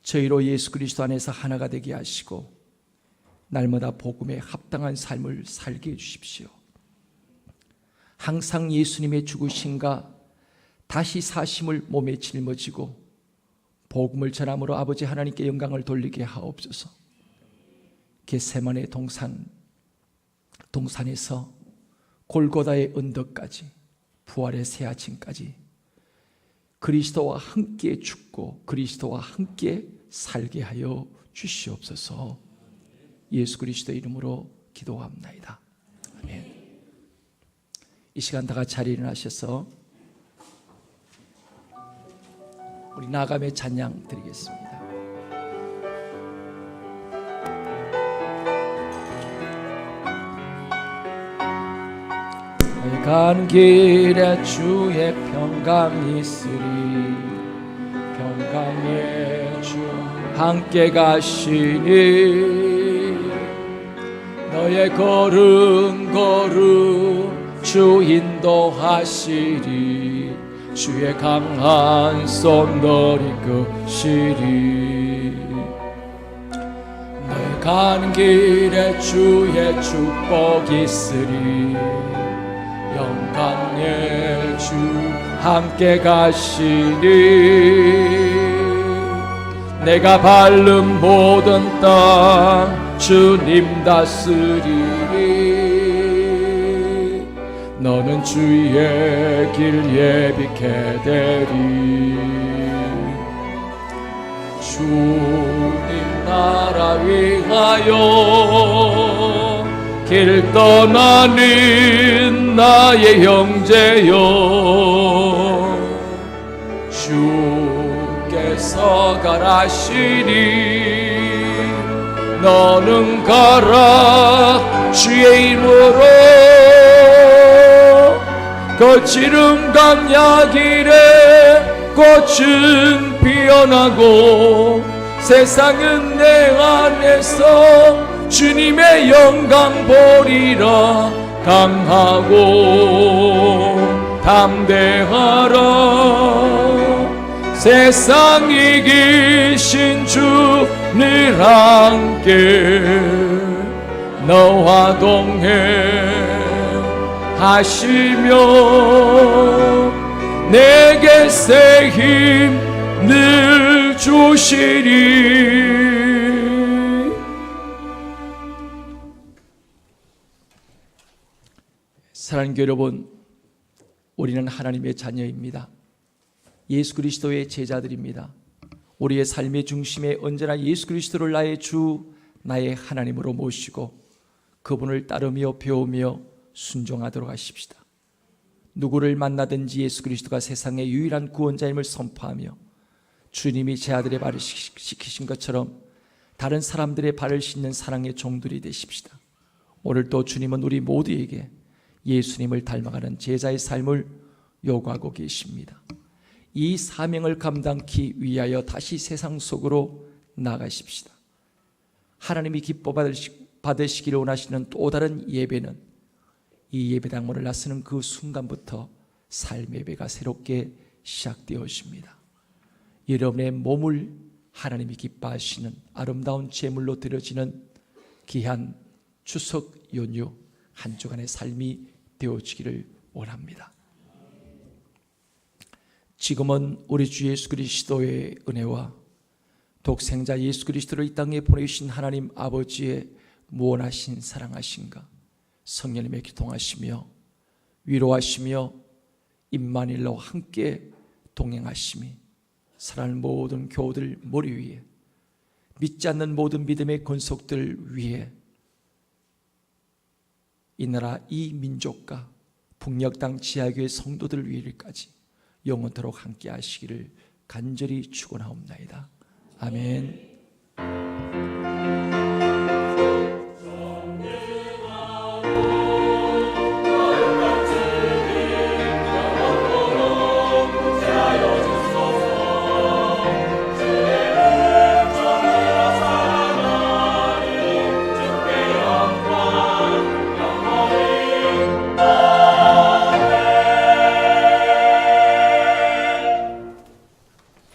저희로 예수 그리스도 안에서 하나가 되게 하시고 날마다 복음에 합당한 삶을 살게 해주십시오. 항상 예수님의 죽으심과 다시 사심을 몸에 짊어지고 복음을 전함으로 아버지 하나님께 영광을 돌리게 하옵소서. 겟세마네 동산에서 골고다의 언덕까지 부활의 새 아침까지 그리스도와 함께 죽고 그리스도와 함께 살게 하여 주시옵소서. 예수 그리스도의 이름으로 기도합나이다. 아멘. 이 시간 다 같이 자리에 일어나셔서 우리 나감의 찬양 드리겠습니다. 가는 길에 주의 평강이 있으리. 평강의 주 함께 가시니 너의 걸음 주 인도하시리 주의 강한 손 너를 이끄시리 너의 가는 길에 주의 축복이 있으리 영광의 주 함께 가시리 내가 밟는 모든 땅 주님 다스리리 너는 주의 길 예비케 되리 주님 나라 위하여 길 떠나는 나의 형제여 주께서 가라시니 너는 가라 주의 이름으로 거칠은 광야길에 꽃은 피어나고 세상은 내 안에서 주님의 영광 보리라 강하고 담대하라 세상 이기신 주 늘 함께 너와 동행하시며 내게 새 힘 늘 주시리. 사랑하는 여러분, 우리는 하나님의 자녀입니다. 예수 그리스도의 제자들입니다. 우리의 삶의 중심에 언제나 예수 그리스도를 나의 주, 나의 하나님으로 모시고 그분을 따르며 배우며 순종하도록 하십시다. 누구를 만나든지 예수 그리스도가 세상의 유일한 구원자임을 선포하며 주님이 제 아들의 발을 씻기신 것처럼 다른 사람들의 발을 씻는 사랑의 종들이 되십시다. 오늘도 주님은 우리 모두에게 예수님을 닮아가는 제자의 삶을 요구하고 계십니다. 이 사명을 감당하기 위하여 다시 세상 속으로 나가십시다. 하나님이 기뻐 받으시기를 원하시는 또 다른 예배는 이 예배당문을 나서는 그 순간부터 삶의 예배가 새롭게 시작되어집니다. 여러분의 몸을 하나님이 기뻐하시는 아름다운 제물로 드려지는 귀한 추석 연휴 한 주간의 삶이 되어지기를 원합니다. 지금은 우리 주 예수 그리스도의 은혜와 독생자 예수 그리스도를 이 땅에 보내주신 하나님 아버지의 무한하신 사랑하신가 성령님의 교통하시며 위로하시며 임마누엘로 함께 동행하심이 사랑하는 모든 교우들 머리 위에 믿지 않는 모든 믿음의 권속들 위에 이 나라 이 민족과 북녘 땅 지하교회 성도들 위에까지 영원토록 함께 하시기를 간절히 축원하옵나이다. 아멘.